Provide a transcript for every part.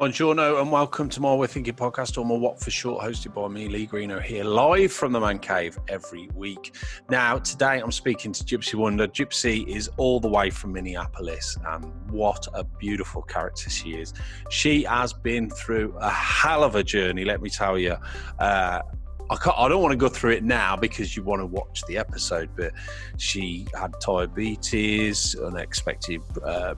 Buongiorno and welcome to my We're Thinking podcast, or MWOT for short, hosted by me, Lee Greeno, here live from the Man Cave every week. Now, today I'm speaking to Gypsy Wonder. Gypsy is all the way from Minneapolis, and what a beautiful character she is. She has been through a hell of a journey, let me tell you. I don't want to go through it now because you want to watch the episode, but she had diabetes, unexpected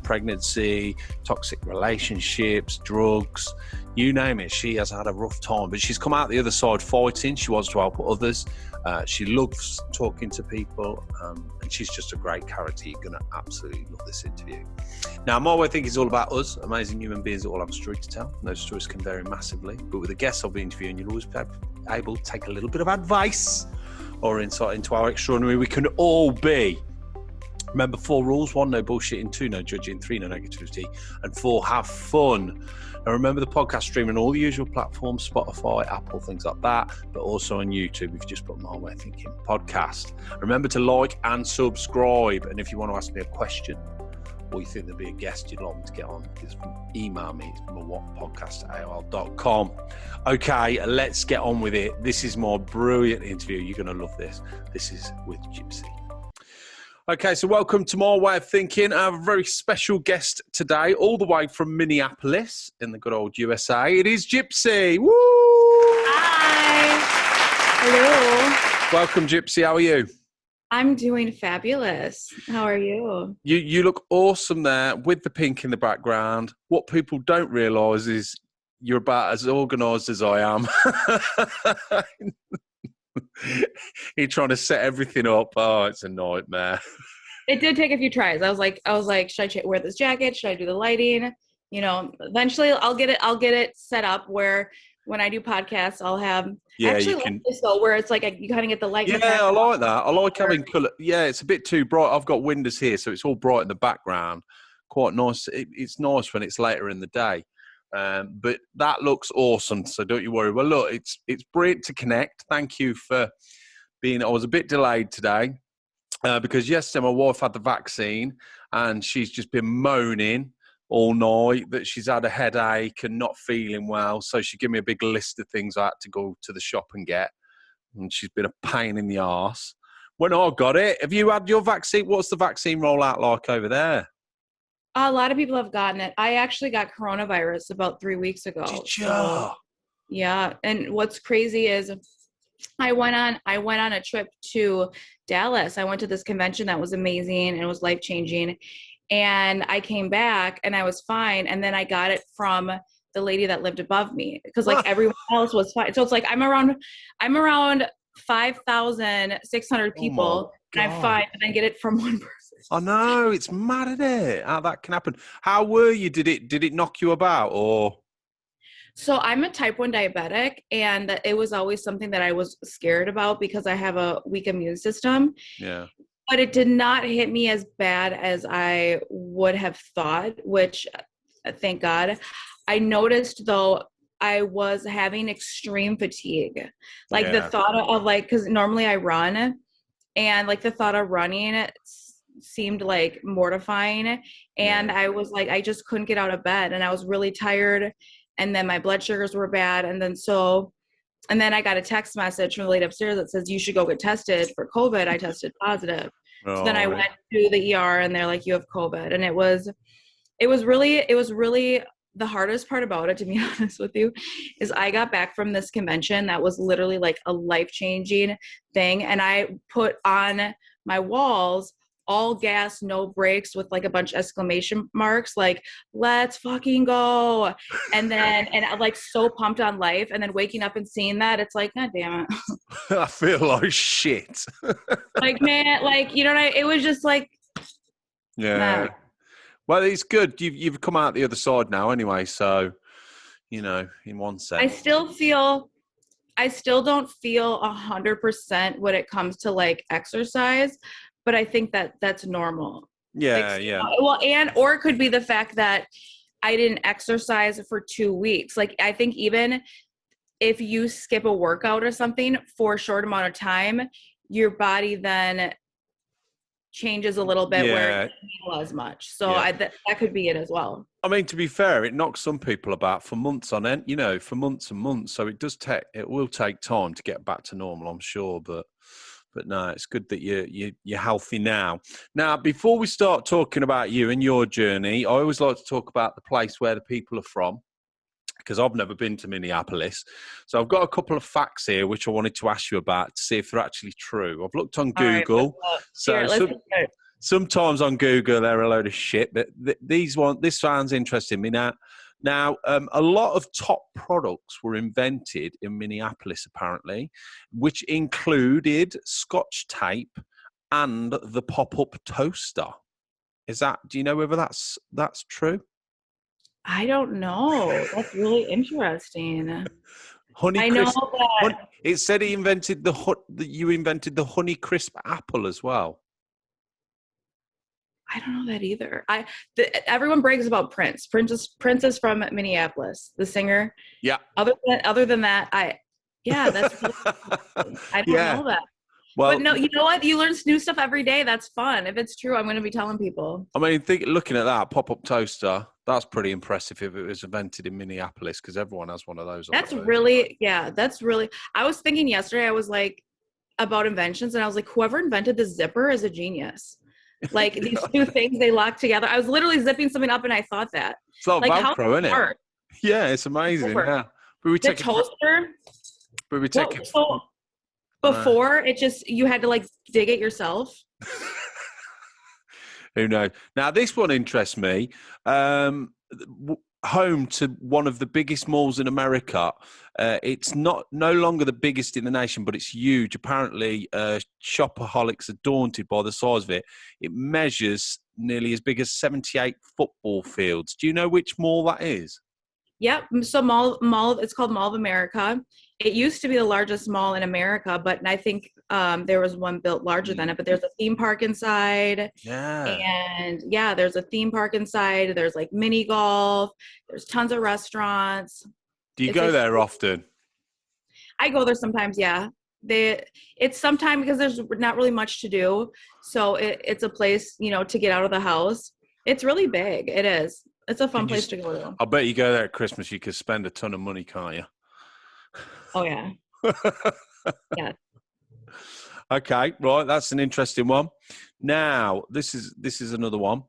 pregnancy, toxic relationships, drugs, you name it. She has had a rough time, but she's come out the other side fighting. She wants to help others. She loves talking to people, and she's just a great character. You're going to absolutely love this interview. Now, my way I think is all about us, amazing human beings that all have a story to tell. Those stories can vary massively, but with the guests I'll be interviewing, you'll always be able to take a little bit of advice or insight into how extraordinary we can all be. Remember 4 rules: 1, no bullshitting; 2, no judging; 3, no negativity; and 4, have fun. And remember the podcast streaming on all the usual platforms, Spotify, Apple, things like that, but also on YouTube if you just put My Way of Thinking podcast. Remember to like and subscribe. And if you want to ask me a question or you think there'll be a guest you'd like me to get on, just email me. It's mawotpodcast@aol.com. Okay, let's get on with it. This is my brilliant interview. You're going to love this. This is with Gypsy. Okay, so welcome to My Way of Thinking. I have a very special guest today, all the way from Minneapolis in the good old USA. It is Gypsy. Woo! Hi. Hello. Welcome, Gypsy. How are you? I'm doing fabulous. How are you? You look awesome there with the pink in the background. What people don't realise is you're about as organised as I am. You're trying to set everything up. Oh, it's a nightmare. It did take a few tries. I was like, should I wear this jacket? Should I do the lighting? You know, eventually I'll get it set up where when I do podcasts, I'll have you can. Like this though, where it's like you kind of get the light. Yeah, I like that. I like having colour. Yeah, it's a bit too bright. I've got windows here, so it's all bright in the background. Quite nice. It's nice when it's later in the day. But that looks awesome, so don't you worry. Well, look, it's brilliant to connect. Thank you for being. I was a bit delayed today because yesterday my wife had the vaccine and she's just been moaning all night that she's had a headache and not feeling well. So she gave me a big list of things I had to go to the shop and get, and she's been a pain in the arse. When I got it, have you had your vaccine? What's the vaccine rollout like over there? A lot of people have gotten it. I actually got coronavirus about 3 weeks ago. Did you? So, yeah. And what's crazy is I went on a trip to Dallas. I went to this convention that was amazing and it was life-changing. And I came back and I was fine. And then I got it from the lady that lived above me because like everyone else was fine. So it's like I'm around 5,600 people and I'm fine, and then get it from one person. I know, it's mad, isn't it? How that can happen. How were you? Did it knock you about or? So I'm a type 1 diabetic, and it was always something that I was scared about because I have a weak immune system. Yeah. But it did not hit me as bad as I would have thought, which thank God. I noticed though I was having extreme fatigue. Like the thought of like, because normally I run, and like the thought of running seemed like mortifying. And I was like, I just couldn't get out of bed and I was really tired. And then my blood sugars were bad. And then I got a text message from the lady upstairs that says, you should go get tested for COVID. I tested positive. So then I went to the ER and they're like, you have COVID. And it was really the hardest part about it, to be honest with you, is I got back from this convention that was literally like a life-changing thing. And I put on my walls all gas, no brakes, with like a bunch of exclamation marks, like, let's fucking go. And I'm like so pumped on life. And then waking up and seeing that, it's like, God damn it. I feel like shit. Like, man, like, you know what it was just like, yeah. Well, it's good. You've come out the other side now anyway. So, you know, in one sense. I still don't feel 100% when it comes to like exercise, but I think that that's normal. Yeah, yeah. Well, or it could be the fact that I didn't exercise for 2 weeks. Like, I think even if you skip a workout or something for a short amount of time, your body then changes a little bit where it doesn't feel as much. So that could be it as well. I mean, to be fair, it knocks some people about for months on end, for months and months. So it will take time to get back to normal, I'm sure. But no, it's good that you're healthy now. Now, before we start talking about you and your journey, I always like to talk about the place where the people are from, because I've never been to Minneapolis. So I've got a couple of facts here which I wanted to ask you about to see if they're actually true. I've looked on Google. Sometimes on Google they're a load of shit, but this sounds interesting to me now. Now, a lot of top products were invented in Minneapolis, apparently, which included Scotch tape and the pop-up toaster. Do you know whether that's true? I don't know. That's really interesting. It said you invented the Honey Crisp apple as well. I don't know that either. Everyone brags about Prince. Prince is from Minneapolis, the singer. Yeah. Other than that, that's really I don't know that. Well, but no, you know what? You learn new stuff every day. That's fun. If it's true, I'm going to be telling people. I mean, looking at that pop-up toaster, that's pretty impressive if it was invented in Minneapolis, because everyone has one of those. That's really. I was thinking yesterday, I was like, about inventions, and I was like, whoever invented the zipper is a genius. Like these two things they lock together. I was literally zipping something up and I thought that. It's like Velcro, isn't it? Yeah, it's amazing. Yeah. But we take the toaster. Before it just, you had to like dig it yourself. Who knows? Now this one interests me. Home to one of the biggest malls in America. It's no longer the biggest in the nation, but it's huge. Apparently, shopaholics are daunted by the size of it. It measures nearly as big as 78 football fields. Do you know which mall that is? Yep. So mall. It's called Mall of America. It used to be the largest mall in America, but I think there was one built larger than it. But there's a theme park inside. Yeah. And there's a theme park inside. There's like mini golf. There's tons of restaurants. Do you go there often? I go there sometimes. Yeah. It's sometimes because there's not really much to do. So it's a place, to get out of the house. It's really big. It is. It's a fun place to go to. I bet you go there at Christmas, you could spend a ton of money, can't you? Oh, yeah. Yeah. Okay, right. That's an interesting one. Now, this is another one.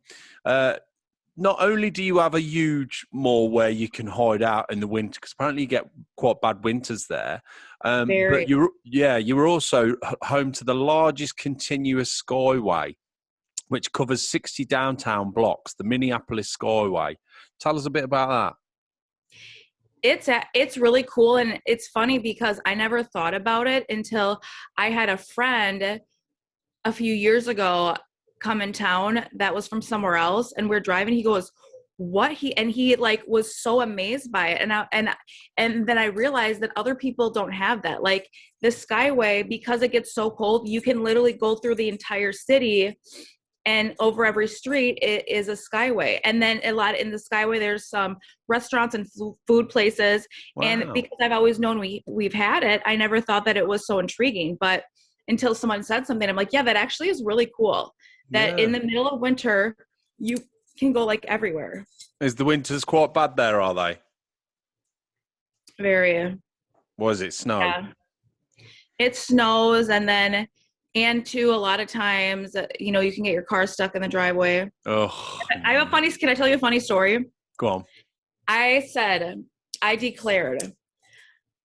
Not only do you have a huge mall where you can hide out in the winter, because apparently you get quite bad winters there, but you were also home to the largest continuous skyway, which covers 60 downtown blocks, the Minneapolis Skyway. Tell us a bit about that. It's really cool, and it's funny because I never thought about it until I had a friend a few years ago come in town that was from somewhere else, and we're driving. He goes, "What?" He like was so amazed by it, and then I realized that other people don't have that. Like the Skyway, because it gets so cold, you can literally go through the entire city. And over every street it is a skyway. And then in the skyway, there's some restaurants and food places. Wow. And because I've always known we've had it, I never thought that it was so intriguing. But until someone said something, I'm like, yeah, that actually is really cool. That in the middle of winter, you can go like everywhere. Is the winters quite bad there, are they? Very. Was it snow? Yeah. It snows, and too, a lot of times, you can get your car stuck in the driveway. Oh. Can I tell you a funny story? Go on. I declared,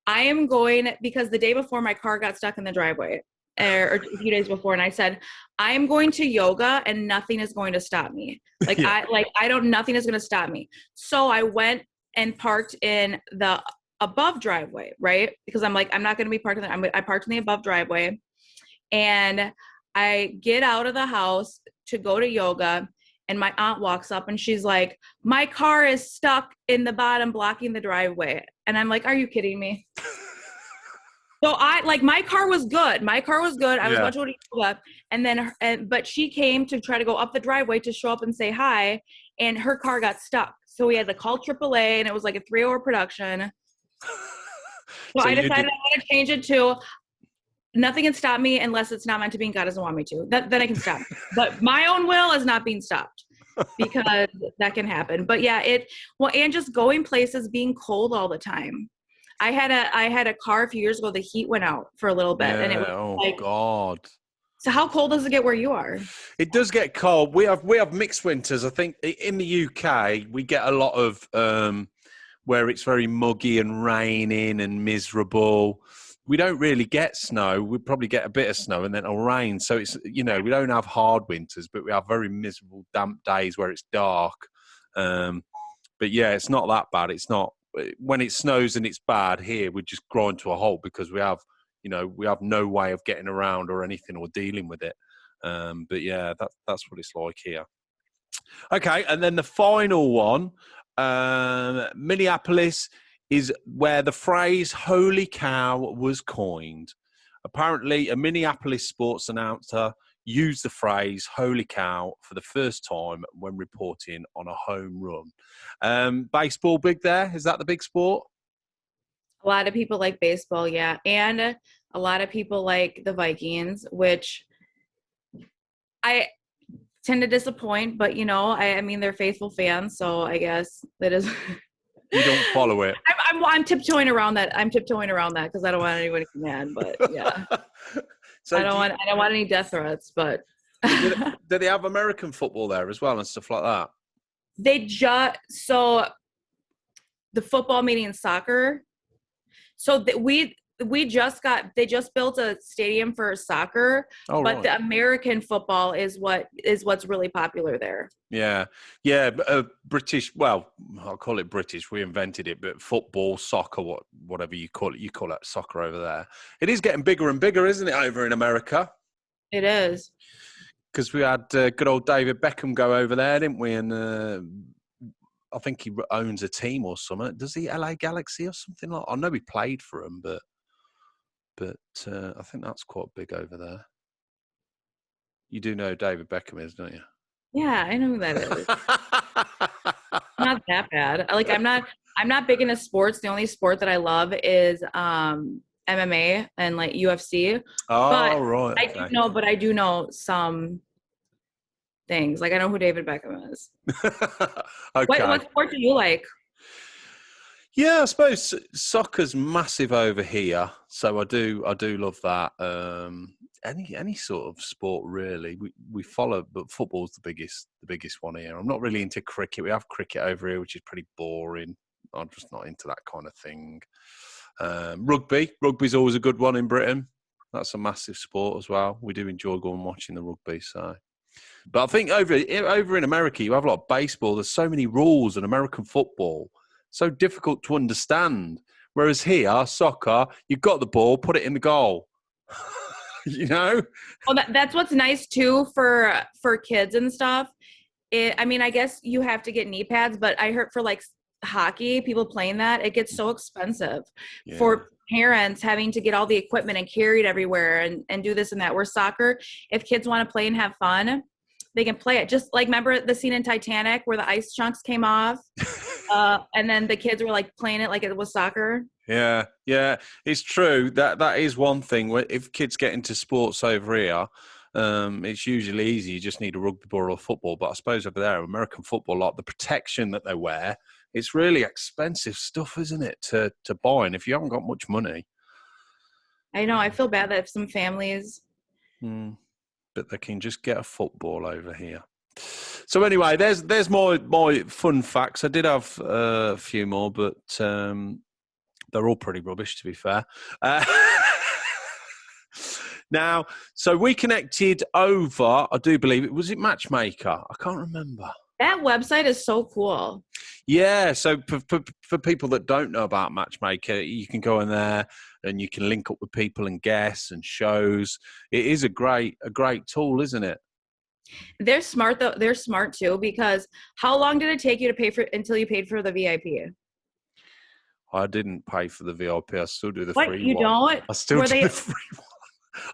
I am going, because the day before my car got stuck in the driveway, or a few days before, and I said, I am going to yoga and nothing is going to stop me. Like, nothing is going to stop me. So I went and parked in the above driveway, right? Because I'm like, I'm not going to be parked I parked in the above driveway. And I get out of the house to go to yoga, and my aunt walks up and she's like, my car is stuck in the bottom blocking the driveway. And I'm like, are you kidding me? So my car was good. I was going to go to yoga, but she came to try to go up the driveway to show up and say hi, and her car got stuck. So we had to call AAA, and it was like a 3-hour production. So I decided I want to change it to, Nothing can stop me unless it's not meant to be and God doesn't want me to. Then I can stop. But my own will is not being stopped because that can happen. But yeah, and just going places, being cold all the time. I had a car a few years ago. The heat went out for a little bit, and it Yeah. was Oh like. God. So how cold does it get where you are? It does get cold. We have mixed winters. I think in the UK we get a lot of where it's very muggy and raining and miserable. We don't really get snow. We probably get a bit of snow and then it'll rain. So it's, we don't have hard winters, but we have very miserable, damp days where it's dark. But yeah, it's not that bad. It's not when it snows and it's bad here. We just grind to a halt because we have no way of getting around or anything or dealing with it. But yeah, that's what it's like here. Okay, and then the final one, Minneapolis is where the phrase "holy cow" was coined. Apparently, a Minneapolis sports announcer used the phrase "holy cow" for the first time when reporting on a home run. Baseball big there? Is that the big sport? A lot of people like baseball, yeah. And a lot of people like the Vikings, which I tend to disappoint, but I mean, they're faithful fans, so I guess that is. You don't follow it. I'm tiptoeing around that. I'm tiptoeing around that because I don't want anyone to get mad. But yeah, So I don't want any death threats. But do they have American football there as well and stuff like that? So the football meaning soccer. So they just built a stadium for soccer, but right. The American football is what's really popular there. Yeah. British. Well, I'll call it British. We invented it, but football, soccer, whatever you call it soccer over there. It is getting bigger and bigger, isn't it, over in America? It is. Because we had good old David Beckham go over there, didn't we? And I think he owns a team or something. Does he LA Galaxy or something like? I know he played for him, but I think that's quite big over there. You do know who David Beckham is, don't you? Yeah, I know who that is. Not that bad. Like I'm not big into sports. The only sport that I love is MMA and like UFC. Oh, but right. Okay. I do know some things. Like I know who David Beckham is. Okay. What sport do you like? Yeah, I suppose soccer's massive over here, so I do love that. Any sort of sport really, we follow, but football's the biggest one here. I'm not really into cricket. We have cricket over here, which is pretty boring. I'm just not into that kind of thing. Rugby's always a good one in Britain. That's a massive sport as well. We do enjoy going watching the rugby. So, but I think over in America, you have a lot of baseball. There's so many rules in American football. So difficult to understand. Whereas here, soccer, you've got the ball, put it in the goal. Well, that's what's nice too for kids and stuff. I guess you have to get knee pads, but I heard for like hockey, people playing that, it gets so expensive for parents having to get all the equipment and carry it everywhere and do this and that. Where soccer, if kids want to play and have fun, they can play it. Just like, remember the scene in Titanic where the ice chunks came off? And then the kids were like playing it like it was soccer. Yeah, it's true. That is one thing. If kids get into sports over here, it's usually easy. You just need a rugby ball or football. But I suppose over there, American football, like the protection that they wear, it's really expensive stuff, isn't it, to buy? And if you haven't got much money, I know. I feel bad that if some families, but they can just get a football over here. So anyway, there's my fun facts. I did have a few more, but they're all pretty rubbish, to be fair. Now, so we connected over, I do believe it was Matchmaker. I can't remember. That website is so cool. Yeah, so for people that don't know about Matchmaker, you can go in there and you can link up with people and guests and shows. It is a great tool, isn't it? They're smart though. They're smart too, because how long did it take you to pay for until you paid for the VIP? I didn't pay for the VIP. I still do the free one. You don't? I still do the free one.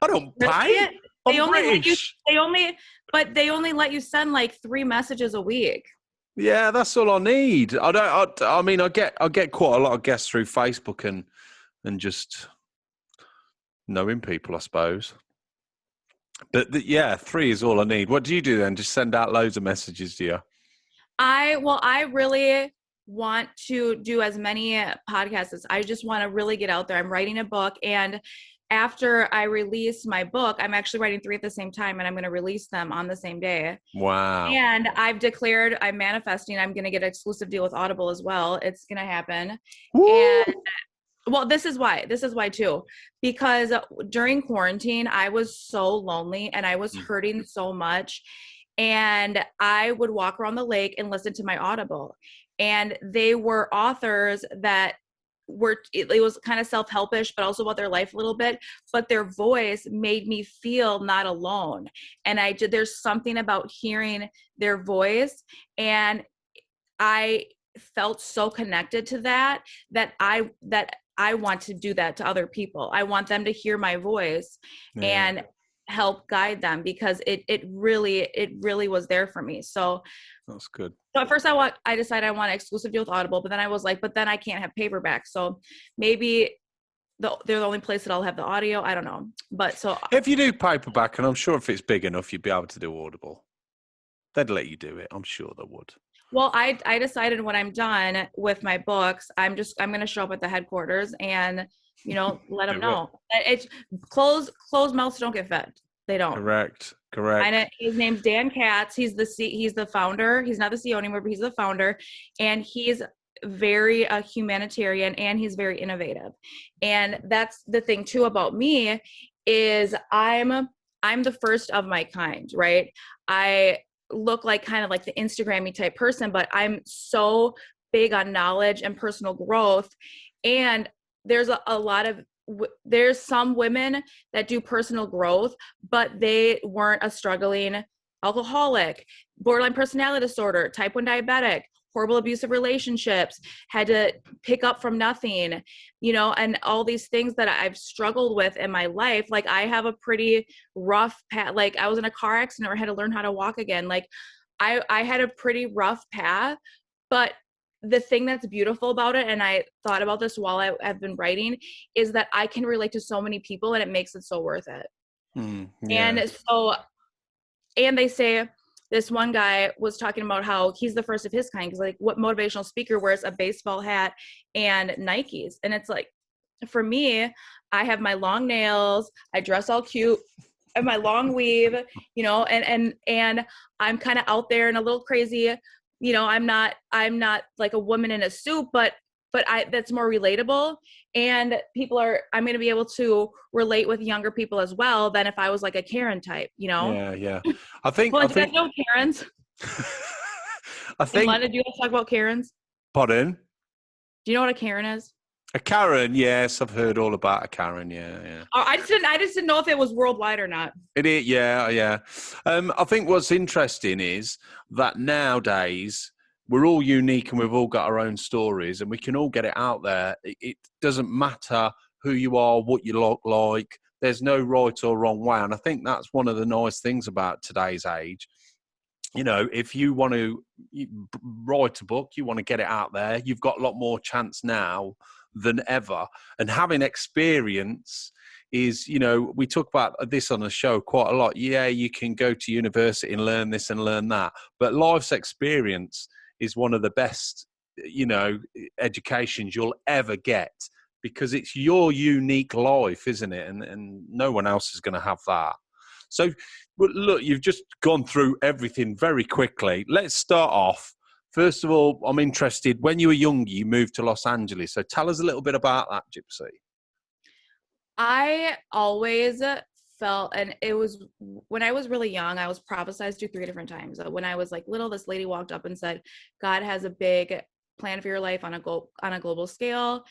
I don't pay. They only let you send like 3 messages a week. Yeah, that's all I need. I get quite a lot of guests through Facebook and just knowing people, I suppose. But yeah, 3 is all I need. What do you do then? Just send out loads of messages, do you? I really want to do as many podcasts as I just want to really get out there. I'm writing a book, and after I release my book, I'm actually writing 3 at the same time, and I'm going to release them on the same day. Wow. And I've declared, I'm manifesting, I'm going to get an exclusive deal with Audible as well. It's going to happen. Woo! And well, this is why too, because during quarantine, I was so lonely and I was hurting so much. And I would walk around the lake and listen to my Audible. And they were authors that it was kind of self-helpish, but also about their life a little bit, but their voice made me feel not alone. And there's something about hearing their voice, and I felt so connected to that I want to do that to other people. I want them to hear my voice and help guide them, because it really was there for me. So that's good. So at first I decided I want an exclusive deal with Audible, but then I was like, but then I can't have paperback. So maybe they're the only place that I'll have the audio. I don't know. But so if you do paperback, and I'm sure if it's big enough, you'd be able to do Audible. They'd let you do it. I'm sure they would. Well, I decided when I'm done with my books, I'm going to show up at the headquarters and, let them know. It's closed mouths don't get fed. They don't. Correct. And his name's Dan Katz. He's the founder. He's not the CEO anymore, but he's the founder. And he's very humanitarian, and he's very innovative. And that's the thing too about me is I'm the first of my kind, right? I look like kind of like the Instagram-y type person, but I'm so big on knowledge and personal growth. And there's there's some women that do personal growth, but they weren't a struggling alcoholic, borderline personality disorder, type 1 diabetic, horrible abusive relationships, had to pick up from nothing, and all these things that I've struggled with in my life. Like I have a pretty rough path. Like I was in a car accident where I had to learn how to walk again. Like I had a pretty rough path, but the thing that's beautiful about it, and I thought about this while I've been writing, is that I can relate to so many people, and it makes it so worth it. And they say, this one guy was talking about how he's the first of his kind, because like what motivational speaker wears a baseball hat and Nikes? And it's like, for me, I have my long nails, I dress all cute, I have my long weave, and I'm kind of out there and a little crazy. I'm not like a woman in a suit, but that's more relatable, and I'm going to be able to relate with younger people as well than if I was like a Karen type, Yeah. I think. Well, do you guys know Karens? I think. Glenda, do you want to talk about Karens? Pardon? Do you know what a Karen is? A Karen, yes, I've heard all about a Karen. Yeah. I just didn't know if it was worldwide or not. It is, yeah. I think what's interesting is that nowadays we're all unique and we've all got our own stories, and we can all get it out there. It doesn't matter who you are, what you look like. There's no right or wrong way, and I think that's one of the nice things about today's age. If you want to write a book, you want to get it out there, you've got a lot more chance now than ever. And having experience is, we talk about this on the show quite a lot. Yeah, you can go to university and learn this and learn that, but life's experience is one of the best, educations you'll ever get, because it's your unique life, isn't it? And no one else is going to have that. So look, you've just gone through everything very quickly. Let's start off. First of all, I'm interested, when you were younger, you moved to Los Angeles. So tell us a little bit about that, Gypsy. I always felt, and it was when I was really young, I was prophesized to 3 different times. When I was like little, this lady walked up and said, God has a big plan for your life on a global scale.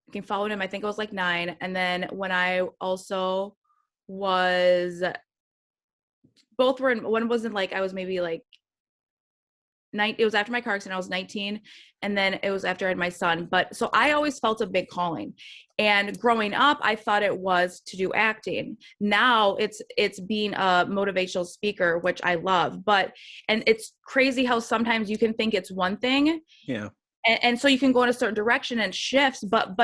You can follow him. I think I was like 9. And then when I also was, both were in, one wasn't like, I was maybe like it was after my car accident, I was 19, and then it was after I had my son. But so I always felt a big calling, and growing up, I thought it was to do acting. Now it's being a motivational speaker, which I love. And it's crazy how sometimes you can think it's one thing, yeah, and so you can go in a certain direction and shifts. But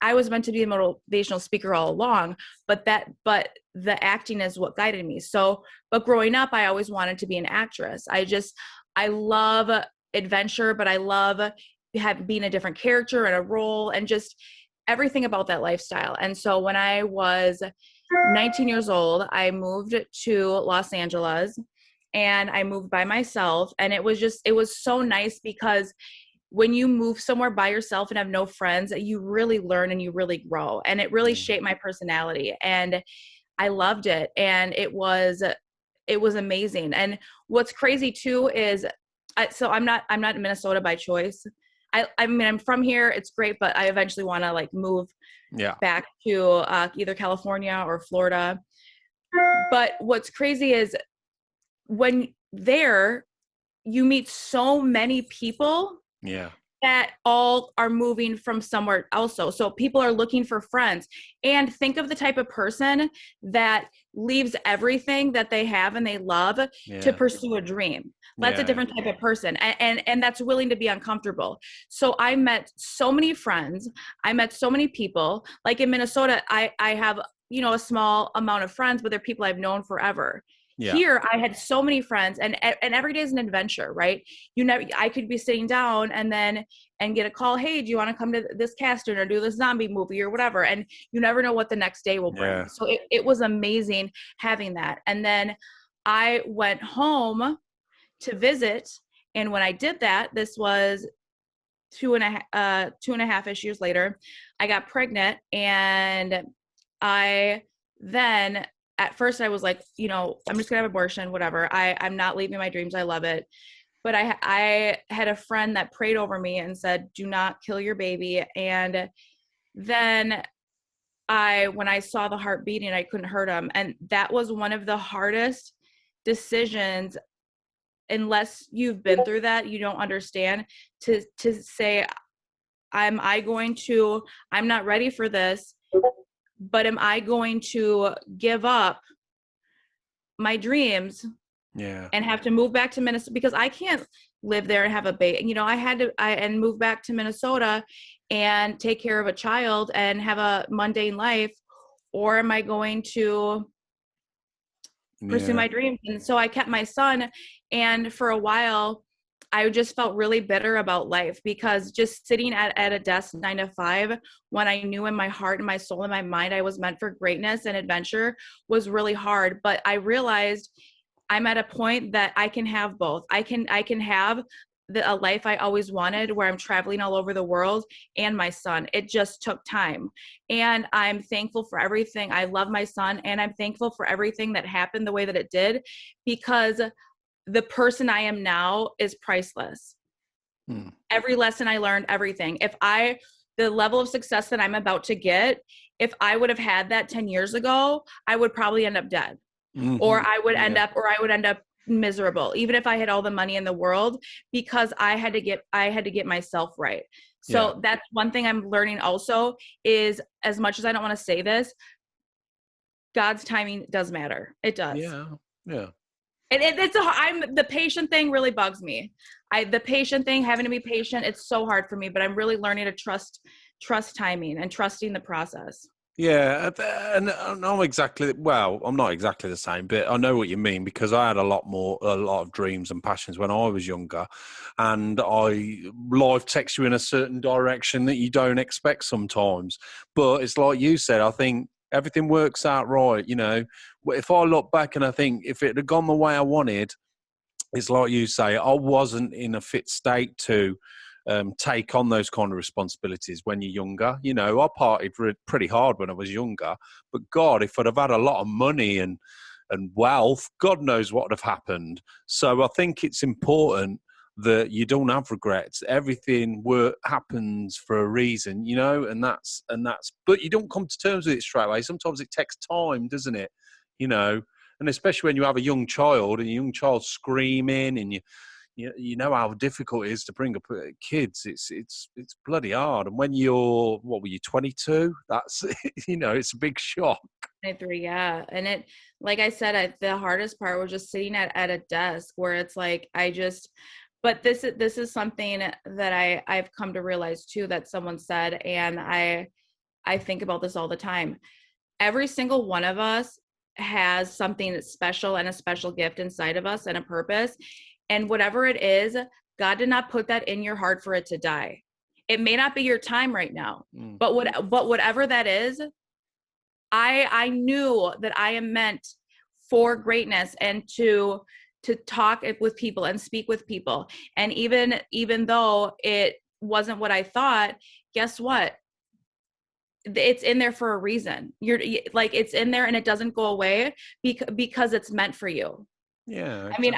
I was meant to be a motivational speaker all along, but the acting is what guided me. So, but growing up, I always wanted to be an actress. I love adventure, but I love being a different character and a role and just everything about that lifestyle. And so when I was 19 years old, I moved to Los Angeles, and I moved by myself. And it was so nice, because when you move somewhere by yourself and have no friends, you really learn and you really grow. And it really shaped my personality, and I loved it. And it was amazing. And what's crazy too is, I'm not in Minnesota by choice. I mean, I'm from here. It's great, but I eventually want to like move back to either California or Florida. But what's crazy is when there, you meet so many people that all are moving from somewhere also. So people are looking for friends. And think of the type of person that leaves everything that they have and they love to pursue a dream. That's a different type of person. And that's willing to be uncomfortable. So I met so many friends. I met so many people. Like in Minnesota, I have, a small amount of friends, but they're people I've known forever. Here, I had so many friends, and every day is an adventure, right? I could be sitting down and get a call. Hey, do you want to come to this casting or do this zombie movie or whatever? And you never know what the next day will bring. So it was amazing having that. And then I went home to visit. And when I did that, this was 2.5-ish years later, I got pregnant. And at first I was like, I'm just gonna have abortion, whatever. I'm not leaving my dreams. I love it. But I had a friend that prayed over me and said, do not kill your baby. And then when I saw the heart beating, I couldn't hurt him. And that was one of the hardest decisions. Unless you've been through that, you don't understand, to say, I'm not ready for this, but am I going to give up my dreams and have to move back to Minnesota? Because I can't live there and have a baby. I had to move back to Minnesota and take care of a child and have a mundane life, or am I going to pursue my dreams? And so I kept my son. And for a while, I just felt really bitter about life, because just sitting at a desk 9 to 5, when I knew in my heart and my soul and my mind I was meant for greatness and adventure, was really hard. But I realized I'm at a point that I can have both. I can have a life I always wanted, where I'm traveling all over the world, and my son. It just took time. And I'm thankful for everything. I love my son, and I'm thankful for everything that happened the way that it did, because the person I am now is priceless. Every lesson I learned, everything. The level of success that I'm about to get, if I would have had that 10 years ago, I would probably end up dead. Or I would end up miserable, even if I had all the money in the world, because I had to get myself right. So that's one thing I'm learning also, is, as much as I don't want to say this, God's timing does matter. It does. Yeah. And the patient thing really bugs me. The patient thing, having to be patient, it's so hard for me, but I'm really learning to trust timing and trusting the process. Yeah, and I'm not exactly the same, but I know what you mean, because I had a lot of dreams and passions when I was younger, and life takes you in a certain direction that you don't expect sometimes. But it's like you said, I think everything works out right. If I look back and I think if it had gone the way I wanted, it's like you say, I wasn't in a fit state to take on those kind of responsibilities when you're younger. I partied pretty hard when I was younger, but God, if I'd have had a lot of money and wealth, God knows what would have happened. So I think it's important that you don't have regrets. Everything happens for a reason, and that's. But you don't come to terms with it straight away. Sometimes it takes time, doesn't it? And especially when you have a young child and a young child screaming, and you know how difficult it is to bring up kids. It's bloody hard. And when you're, what were you, 22? That's, it's a big shock. 23, yeah. And it, like I said, the hardest part was just sitting at a desk, where it's like, but this is something that I've come to realize too, that someone said, and I think about this all the time. Every single one of us has something that's special and a special gift inside of us and a purpose. And whatever it is, God did not put that in your heart for it to die. It may not be your time right now, but whatever that is, I knew that I am meant for greatness and to talk with people and speak with people. And even though it wasn't what I thought, guess what? It's in there for a reason. You're like, it's in there and it doesn't go away because it's meant for you. Yeah. Exactly. I mean,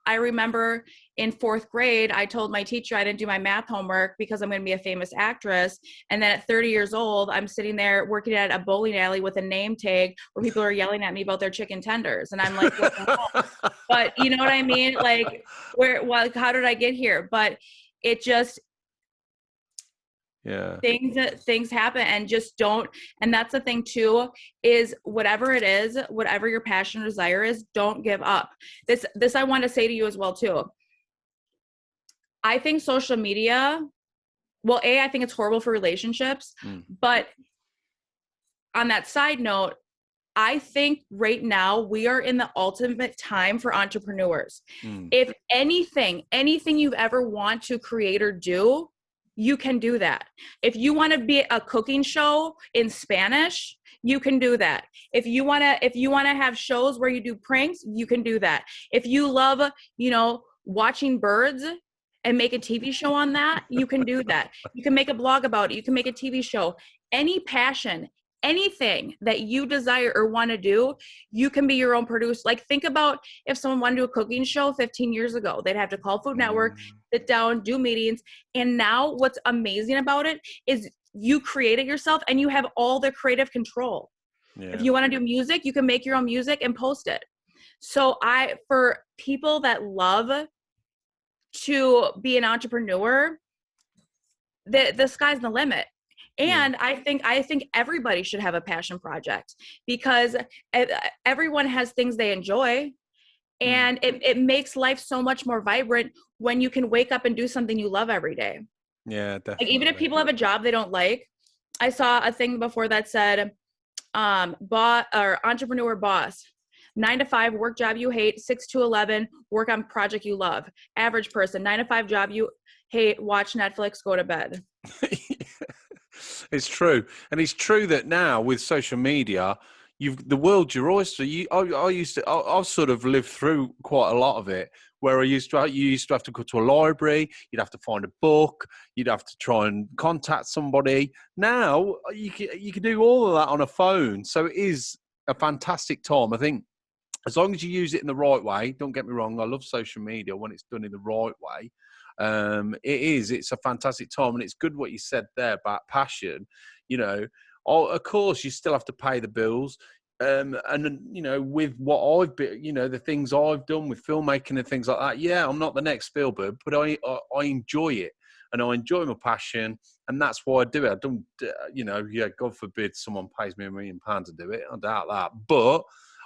I remember in 4th grade, I told my teacher I didn't do my math homework because I'm going to be a famous actress. And then at 30 years old, I'm sitting there working at a bowling alley with a name tag where people are yelling at me about their chicken tenders. And I'm like, what the hell? But you know what I mean? Like, how did I get here? But it just, things happen, and just don't. And that's the thing too, is whatever it is, whatever your passion or desire is, don't give up. This I want to say to you as well too. I think social media, well, I think it's horrible for relationships, but on that side note, I think right now we are in the ultimate time for entrepreneurs. If anything you've ever want to create or do, you can do that. If you want to be a cooking show in Spanish, you can do that. If you want to have shows where you do pranks, you can do that. If you love, watching birds and make a TV show on that, you can do that. You can make a blog about it. You can make a TV show. Any passion, anything that you desire or want to do, you can be your own producer. Like, think about if someone wanted to do a cooking show 15 years ago, they'd have to call Food Network, sit down, do meetings. And now what's amazing about it is you create it yourself and you have all the creative control. Yeah. If you want to do music, you can make your own music and post it. So for people that love to be an entrepreneur, the sky's the limit. And I think everybody should have a passion project, because everyone has things they enjoy, and it makes life so much more vibrant when you can wake up and do something you love every day. Yeah, definitely. Like, even if people have a job they don't like, I saw a thing before that said, entrepreneur boss, 9 to 5 work job you hate, 6 to 11 work on project you love. Average person, 9 to 5 job you hate, watch Netflix, go to bed. It's true. And it's true that now with social media, the world's your oyster. I've sort of lived through quite a lot of it, where you used to have to go to a library, you'd have to find a book, you'd have to try and contact somebody. Now you can do all of that on a phone. So it is a fantastic time. I think as long as you use it in the right way, don't get me wrong, I love social media when it's done in the right way. It's a fantastic time, and it's good what you said there about passion. Of course you still have to pay the bills, and with what I've been, the things I've done with filmmaking and things like that, yeah, I'm not the next Spielberg, but I enjoy it, and I enjoy my passion, and that's why I do it. I don't, God forbid someone pays me £1 million to do it, I doubt that, but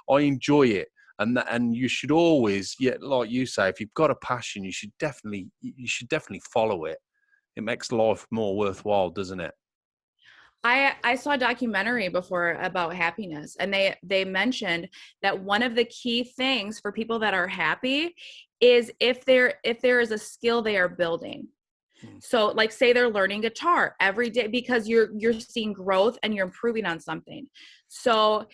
I enjoy it. And you should always, like you say, if you've got a passion, you should definitely follow it. It makes life more worthwhile, doesn't it? I saw a documentary before about happiness, and they mentioned that one of the key things for people that are happy is if there is a skill they are building. So, like, say they're learning guitar every day because you're seeing growth and you're improving on something. So,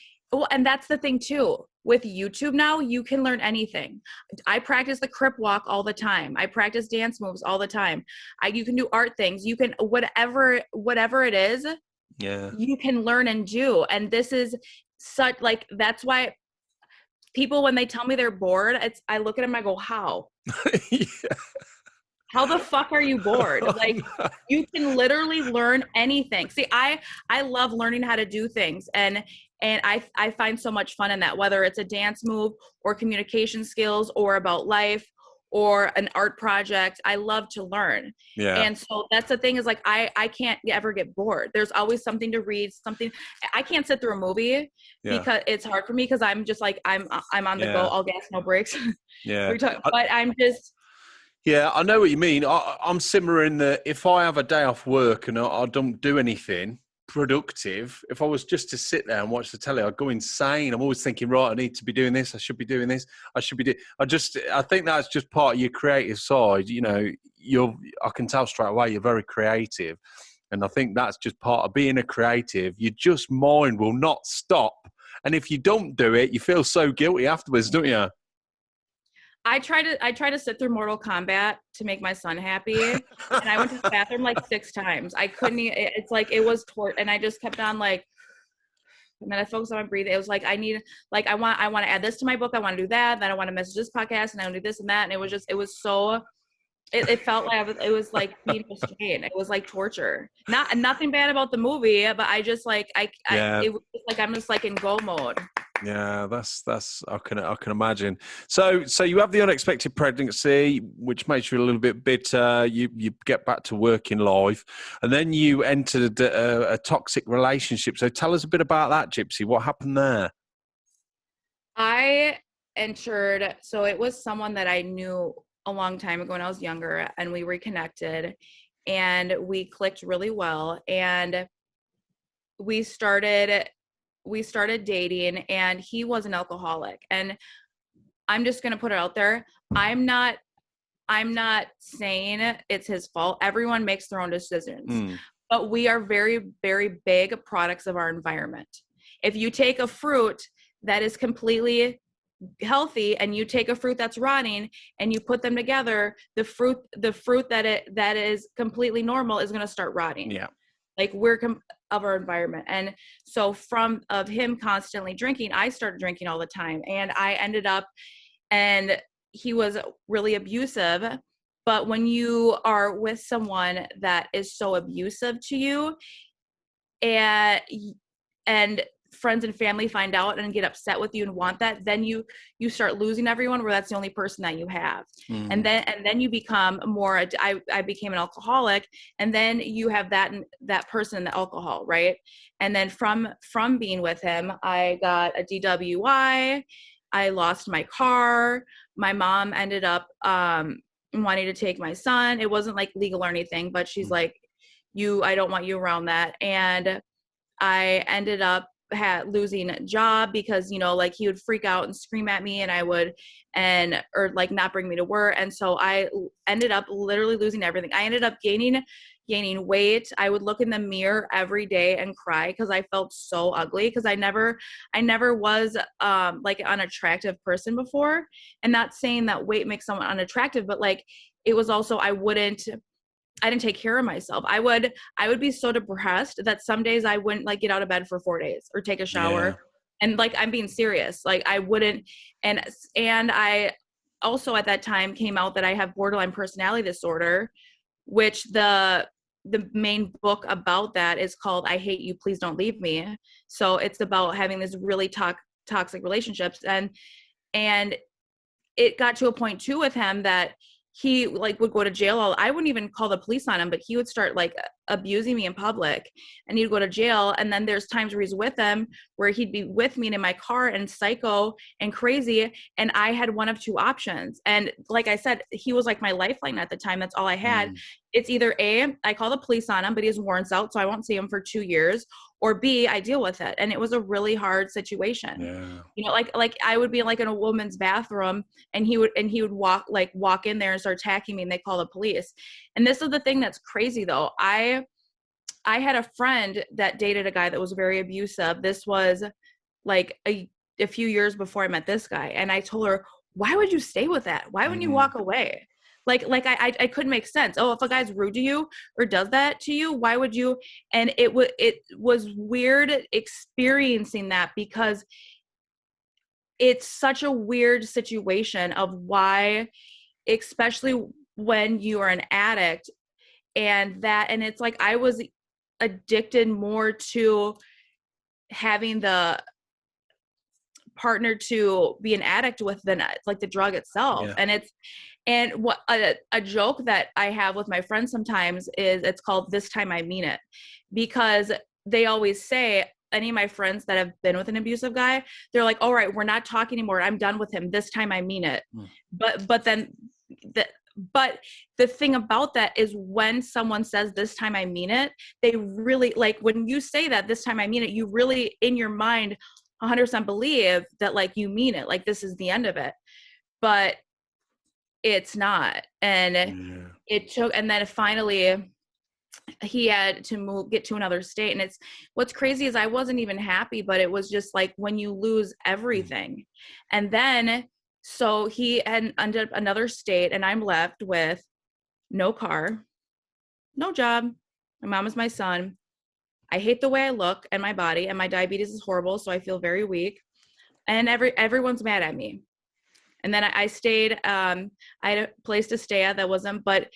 and that's the thing too. With YouTube now, you can learn anything. I practice the crip walk all the time. I practice dance moves all the time. You can do art things. You can, whatever it is, you can learn and do. And this is such, like, that's why people, when they tell me they're bored, I look at them and I go, how? Yeah. How the fuck are you bored? Like, you can literally learn anything. See, I love learning how to do things, and I find so much fun in that, whether it's a dance move or communication skills or about life or an art project. I love to learn. Yeah. And so that's the thing, is like, I can't ever get bored. There's always something to read, something. I can't sit through a movie because it's hard for me, because I'm just like, I'm on the go, all gas, no brakes. Yeah. But I'm just. Yeah, I know what you mean. I'm simmering that if I have a day off work and I don't do anything, productive. If I was just to sit there and watch the telly, I'd go insane. I'm always thinking, right, I need to be doing this. I should be doing this. I should be doing. I think that's just part of your creative side. You know, I can tell straight away you're very creative, and I think that's just part of being a creative. Your just mind will not stop, and if you don't do it, you feel so guilty afterwards, don't you? I try to sit through Mortal Kombat to make my son happy, and I went to the bathroom like 6 times. I couldn't. It's like it was and I just kept on like, and then I focused on my breathing. It was like I want to add this to my book. I want to do that. Then I want to message this podcast, and I want to do this and that. And it was so. It felt like it was like being restrained. It was like torture. Nothing bad about the movie, but I just like it was like I'm just like in go mode. Yeah, that's I can imagine. So you have the unexpected pregnancy, which makes you a little bit bitter. You get back to working life, and then you entered a toxic relationship. So tell us a bit about that, Gypsy. What happened there? I entered. So it was someone that I knew a long time ago when I was younger, and we reconnected, and we clicked really well, and we started dating, and he was an alcoholic. And I'm just going to put it out there. I'm not saying it's his fault. Everyone makes their own decisions, but we are very, very big products of our environment. If you take a fruit that is completely healthy and you take a fruit that's rotting and you put them together, the fruit that is completely normal is going to start rotting. Yeah. Like we're of our environment. And so of him constantly drinking, I started drinking all the time, and I ended up, and he was really abusive. But when you are with someone that is so abusive to you, and friends and family find out and get upset with you and want that, then you start losing everyone where that's the only person that you have. And then you become more, I became an alcoholic, and then you have that person, the alcohol, right? And then from being with him, I got a DWI. I lost my car. My mom ended up wanting to take my son. It wasn't like legal or anything, but she's like, I don't want you around that. And I ended up losing a job because, you know, like he would freak out and scream at me, and I would, or like not bring me to work. And so I ended up literally losing everything. I ended up gaining weight. I would look in the mirror every day and cry because I felt so ugly, because I never was like an unattractive person before. And not saying that weight makes someone unattractive, but like it was also, I didn't take care of myself. I would be so depressed that some days I wouldn't like get out of bed for 4 days or take a shower. Yeah. And like, I'm being serious. Like I wouldn't. And I also at that time came out that I have borderline personality disorder, which the main book about that is called I Hate You, Please Don't Leave Me. So it's about having this really toxic relationships. And it got to a point too with him that he like would go to jail. I wouldn't even call the police on him, but he would start like abusing me in public, and he'd go to jail. And then there's times where he's with them where he'd be with me and in my car and psycho and crazy. And I had one of two options. And like I said, he was like my lifeline at the time. That's all I had. It's either A, I call the police on him, but he has warrants out, so I won't see him for 2 years, or B, I deal with it. And it was a really hard situation. Yeah. You know, like I would be like in a woman's bathroom, and he would walk in there and start attacking me, and they call the police. And this is the thing that's crazy though. I had a friend that dated a guy that was very abusive. This was like a few years before I met this guy. And I told her, why would you stay with that? Why wouldn't you walk away? Like I couldn't make sense. Oh, if a guy's rude to you or does that to you, why would you? And it was weird experiencing that, because it's such a weird situation of why, especially when you are an addict, and it's like I was addicted more to having the partner to be an addict with than like the drug itself. Yeah. And what a joke that I have with my friends sometimes is it's called This Time I Mean It, because they always say, any of my friends that have been with an abusive guy, they're like, all right, we're not talking anymore. I'm done with him. This time I mean it. But then But the thing about that is when someone says, this time I mean it, they really, like, when you say that, this time I mean it, you really in your mind 100% believe that, like, you mean it, like, this is the end of it. But it's not. And it took, and then finally he had to get to another state. And it's, what's crazy is I wasn't even happy, but it was just like when you lose everything. And then, so he had ended up another state, and I'm left with no car, no job. My mom is my son. I hate the way I look and my body, and my diabetes is horrible. So I feel very weak, and everyone's mad at me. And then I stayed, I had a place to stay at that wasn't, but,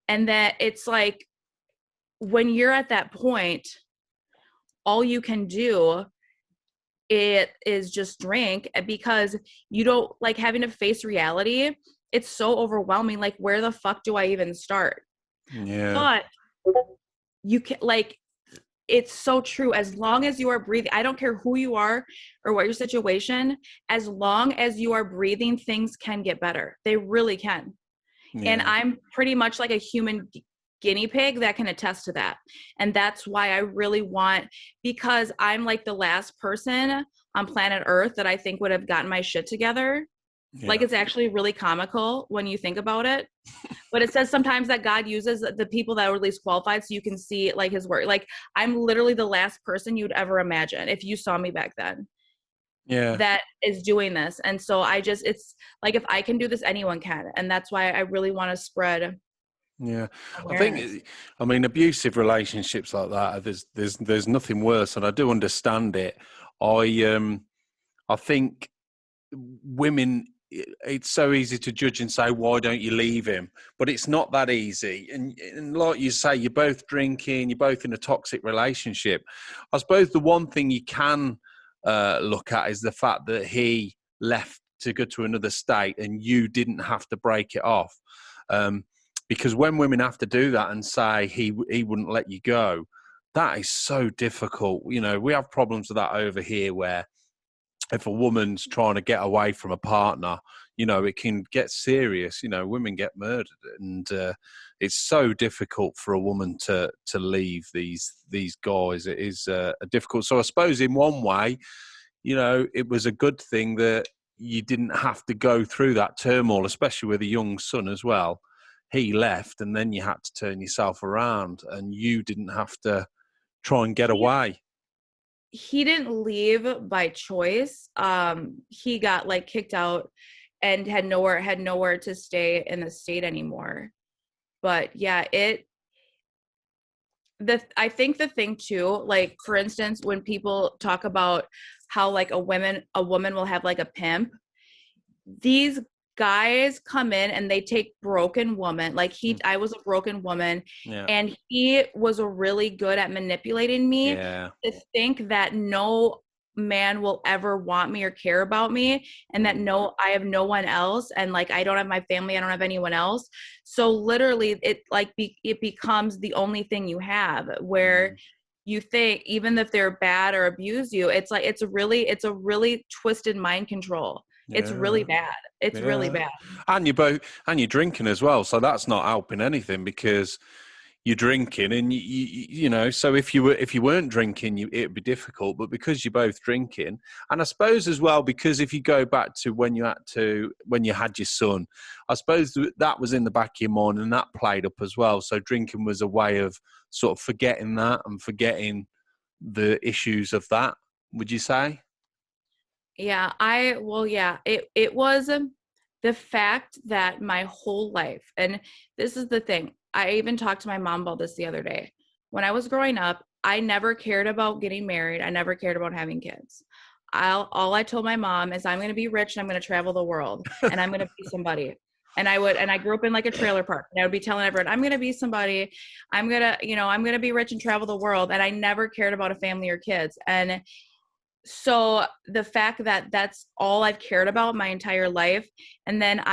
and that it's like, when you're at that point, all you can do it is just drink, because you don't like having to face reality. It's so overwhelming. Like, where the fuck do I even start? But you can, like, it's so true. As long as you are breathing, I don't care who you are or what your situation, as long as you are breathing, things can get better. They really can. And I'm pretty much like a human guinea pig that can attest to that. And that's why I really want, because I'm like the last person on planet Earth that I think would have gotten my shit together. Like, it's actually really comical when you think about it. But it says sometimes that God uses the people that are least qualified so you can see, like, his work. Like, I'm literally the last person you'd ever imagine if you saw me back then. That is doing this. And so I just, it's like, if I can do this, anyone can. And that's why I really want to spread. I think, I mean, abusive relationships like that, there's nothing worse, and I do understand it. I think women, it's so easy to judge and say, why don't you leave him? But it's not that easy. And like you say, you're both drinking, you're both in a toxic relationship. I suppose the one thing you can look at is the fact that he left to go to another state and you didn't have to break it off. Because when women have to do that and say he wouldn't let you go, that is so difficult. You know, we have problems with that over here, where if a woman's trying to get away from a partner, you know, it can get serious. You know, women get murdered, and it's so difficult for a woman to leave these guys. It is difficult. So I suppose in one way, you know, it was a good thing that you didn't have to go through that turmoil, especially with a young son as well. He left, and then you had to turn yourself around, and you didn't have to try and get away. He didn't leave by choice. He got, like, kicked out and had nowhere to stay in the state anymore. But yeah, I think the thing too, like, for instance, when people talk about how, like, a woman will have, like, a pimp, these guys come in and they take broken woman. Like, I was a broken woman, and he was really good at manipulating me to think that no man will ever want me or care about me, and that I have no one else, and, like, I don't have my family, I don't have anyone else. So literally it, like, it becomes the only thing you have, where you think, even if they're bad or abuse you, it's like, it's a really twisted mind control. It's really bad. It's really bad. And you're drinking as well, so that's not helping anything, because you're drinking, and you know. So if you weren't drinking, it'd be difficult. But because you're both drinking, and I suppose as well, because if you go back to when you had your son, I suppose that was in the back of your mind, and that played up as well. So drinking was a way of sort of forgetting that and forgetting the issues of that. Would you say? Yeah, it was the fact that my whole life, and this is the thing, I even talked to my mom about this the other day. When I was growing up, I never cared about getting married. I never cared about having kids. All I told my mom is, I'm going to be rich and I'm going to travel the world and I'm going to be somebody. And I grew up in, like, a trailer park, and I would be telling everyone, I'm going to be somebody. I'm going to be rich and travel the world. And I never cared about a family or kids. And so the fact that that's all I've cared about my entire life, and then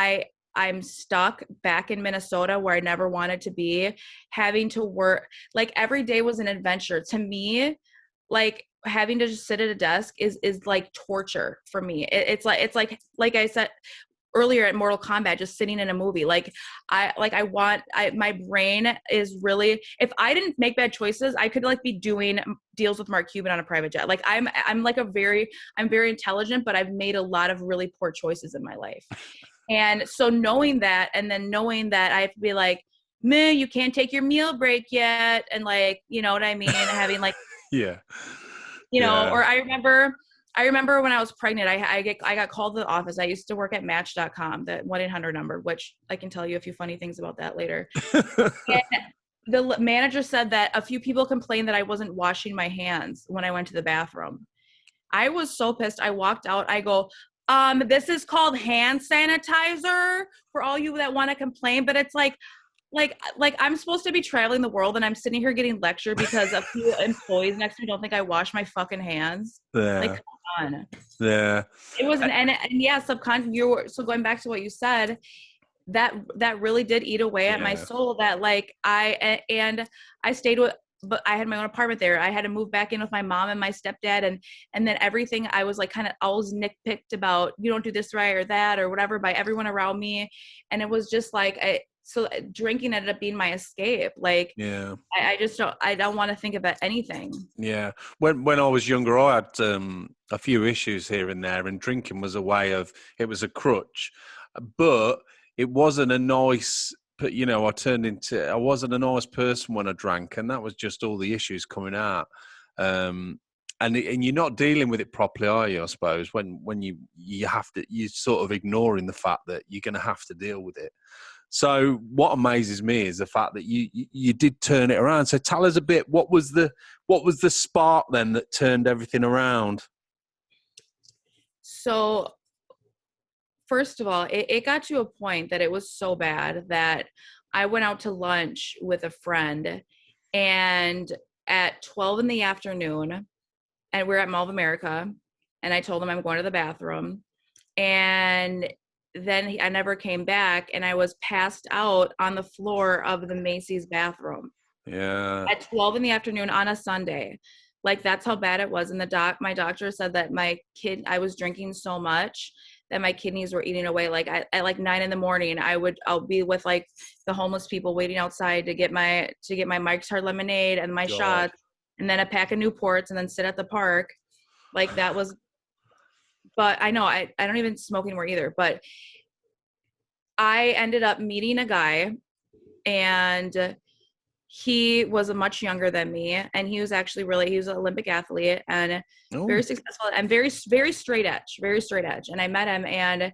I'm stuck back in Minnesota where I never wanted to be, having to work, like, every day was an adventure to me. Like, having to just sit at a desk is like torture for me. It's like I said, earlier at Mortal Kombat, just sitting in a movie. Like my brain is really, if I didn't make bad choices, I could like be doing deals with Mark Cuban on a private jet. Like I'm very intelligent, but I've made a lot of really poor choices in my life. And so knowing that, and then knowing that I have to be like, man, you can't take your meal break yet. And like, you know what I mean? Having like, Yeah. you know, or I remember when I was pregnant, I got called to the office. I used to work at Match.com, the 1-800 number, which I can tell you a few funny things about that later. And the manager said that a few people complained that I wasn't washing my hands when I went to the bathroom. I was so pissed. I walked out. I go, this is called hand sanitizer for all you that want to complain. But it's like I'm supposed to be traveling the world, and I'm sitting here getting lectured because a few employees next to me don't think I wash my fucking hands. Yeah. Like, come on. Yeah. It was and yeah, subconscious. So going back to what you said, that really did eat away at my soul. That like I stayed with, but I had my own apartment there. I had to move back in with my mom and my stepdad, and then everything I was like kind of always nitpicked about, you don't do this right or that or whatever by everyone around me, and it was just like so drinking ended up being my escape. Like, yeah, I don't want to think about anything. Yeah. When I was younger, I had a few issues here and there, and drinking was it was a crutch, but it wasn't a nice, but you know, I wasn't a nice person when I drank, and that was just all the issues coming out. And you're not dealing with it properly, are you? I suppose when you have to, you're sort of ignoring the fact that you're going to have to deal with it. So what amazes me is the fact that you did turn it around. So tell us a bit, what was the spark then that turned everything around? So first of all, it got to a point that it was so bad that I went out to lunch with a friend, and at 12 in the afternoon, and we're at Mall of America, and I told him I'm going to the bathroom, and then I never came back, and I was passed out on the floor of the Macy's bathroom. Yeah. At 12 in the afternoon on a Sunday. Like, that's how bad it was. And my doctor said that I was drinking so much that my kidneys were eating away. Like at like 9 a.m, I'll be with like the homeless people waiting outside to get my Mike's Hard Lemonade and my shots, and then a pack of Newports, and then sit at the park. Like that was, but I know I don't even smoke anymore either, but I ended up meeting a guy, and he was much younger than me, and he was actually he was an Olympic athlete and very successful and very, very straight edge. And I met him, and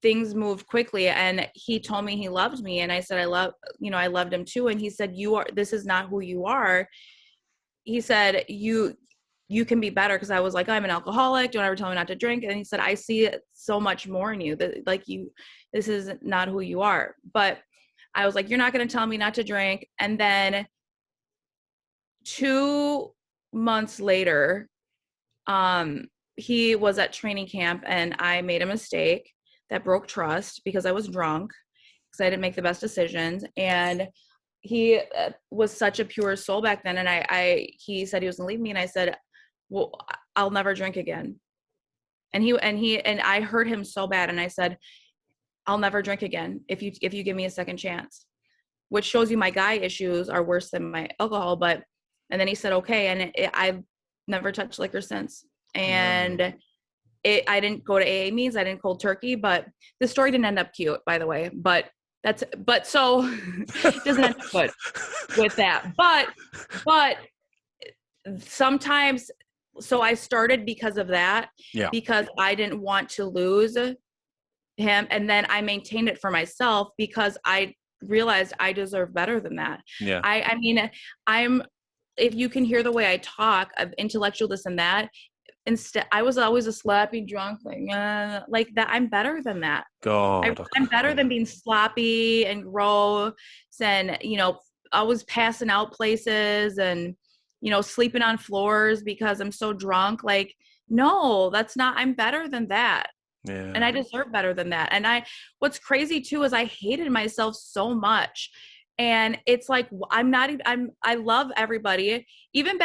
things moved quickly, and he told me he loved me, and I said I loved him too. And he said, this is not who you are. He said, you can be better, because I was like, I'm an alcoholic, don't ever tell me not to drink. And he said, I see so much more in you, that like this is not who you are. But I was like, you're not going to tell me not to drink. And then 2 months later, he was at training camp, and I made a mistake that broke trust because I was drunk, because I didn't make the best decisions. And he was such a pure soul back then. And he said he was going to leave me. And I said, well, I'll never drink again. And I hurt him so bad. And I said, I'll never drink again if you give me a second chance, which shows you my guy issues are worse than my alcohol. And then he said, okay. And I've never touched liquor since. And I didn't go to AA meetings. I didn't cold turkey, but the story didn't end up cute, by the way, but so it doesn't end up good with that. But sometimes, so I started because of that, because I didn't want to lose him. And then I maintained it for myself because I realized I deserve better than that. Yeah. I mean, if you can hear the way I talk of intellectual this and that, instead I was always a slappy drunk, like that. I'm better than that. I'm better than being sloppy and gross and, always passing out places and, sleeping on floors because I'm so drunk. Like, no, that's not, I'm better than that. Yeah. And I deserve better than that. And what's crazy too, is I hated myself so much. And it's like, I love everybody. Even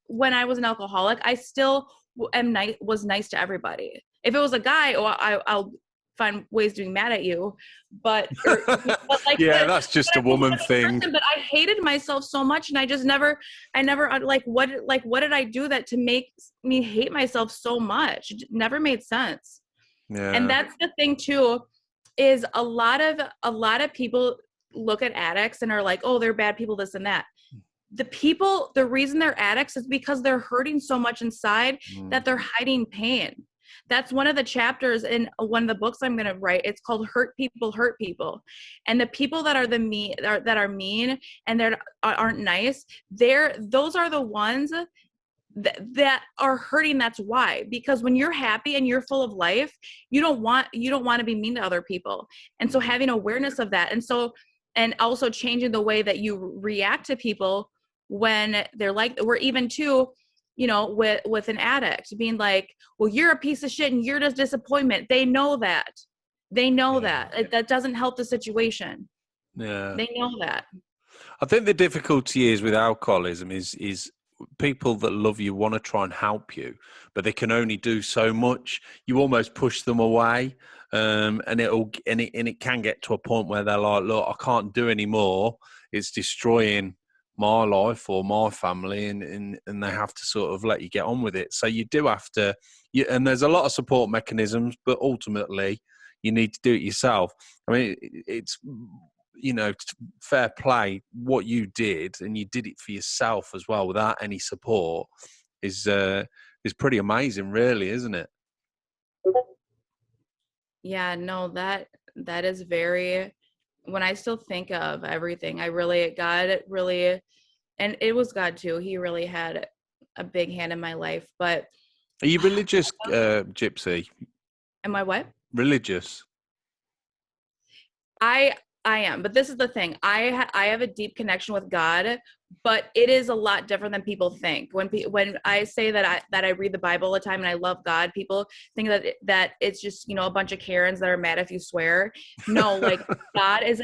when I was an alcoholic, I still was nice to everybody. If it was a guy, I'll find ways to be mad at you, but like, yeah, that's just a woman thing. But I hated myself so much, and I never like what did I do that to make me hate myself so much? It never made sense. Yeah. And that's the thing too, is a lot of people look at addicts and are like, oh, they're bad people, this and that. The reason they're addicts is because they're hurting so much inside that they're hiding pain. That's one of the chapters in one of the books I'm going to write. It's called Hurt People. And the people that are mean and that aren't nice, those are the ones that are hurting. That's why, because when you're happy and you're full of life, you don't want to be mean to other people. And so having awareness of that, and also changing the way that you react to people when they're like, or even too, with an addict being like, well, you're a piece of shit and you're just disappointment. They know that. That doesn't help the situation. Yeah. They know that. I think the difficulty is with alcoholism is people that love you want to try and help you, but they can only do so much. You almost push them away. And it can get to a point where they're like, look, I can't do any more. It's destroying my life or my family, and they have to sort of let you get on with it. So you do have to, and there's a lot of support mechanisms, but ultimately you need to do it yourself. I mean, it's, fair play what you did, and you did it for yourself as well without any support is pretty amazing, really, isn't it? Yeah, no, that is very, when I still think of everything, God really, and it was God too. He really had a big hand in my life. But are you religious, Gypsy? Am I what? Religious. I am, but this is the thing. I have a deep connection with God, but it is a lot different than people think. When I say that I read the Bible all the time and I love God, people think that it's just, a bunch of Karens that are mad if you swear. No, like God is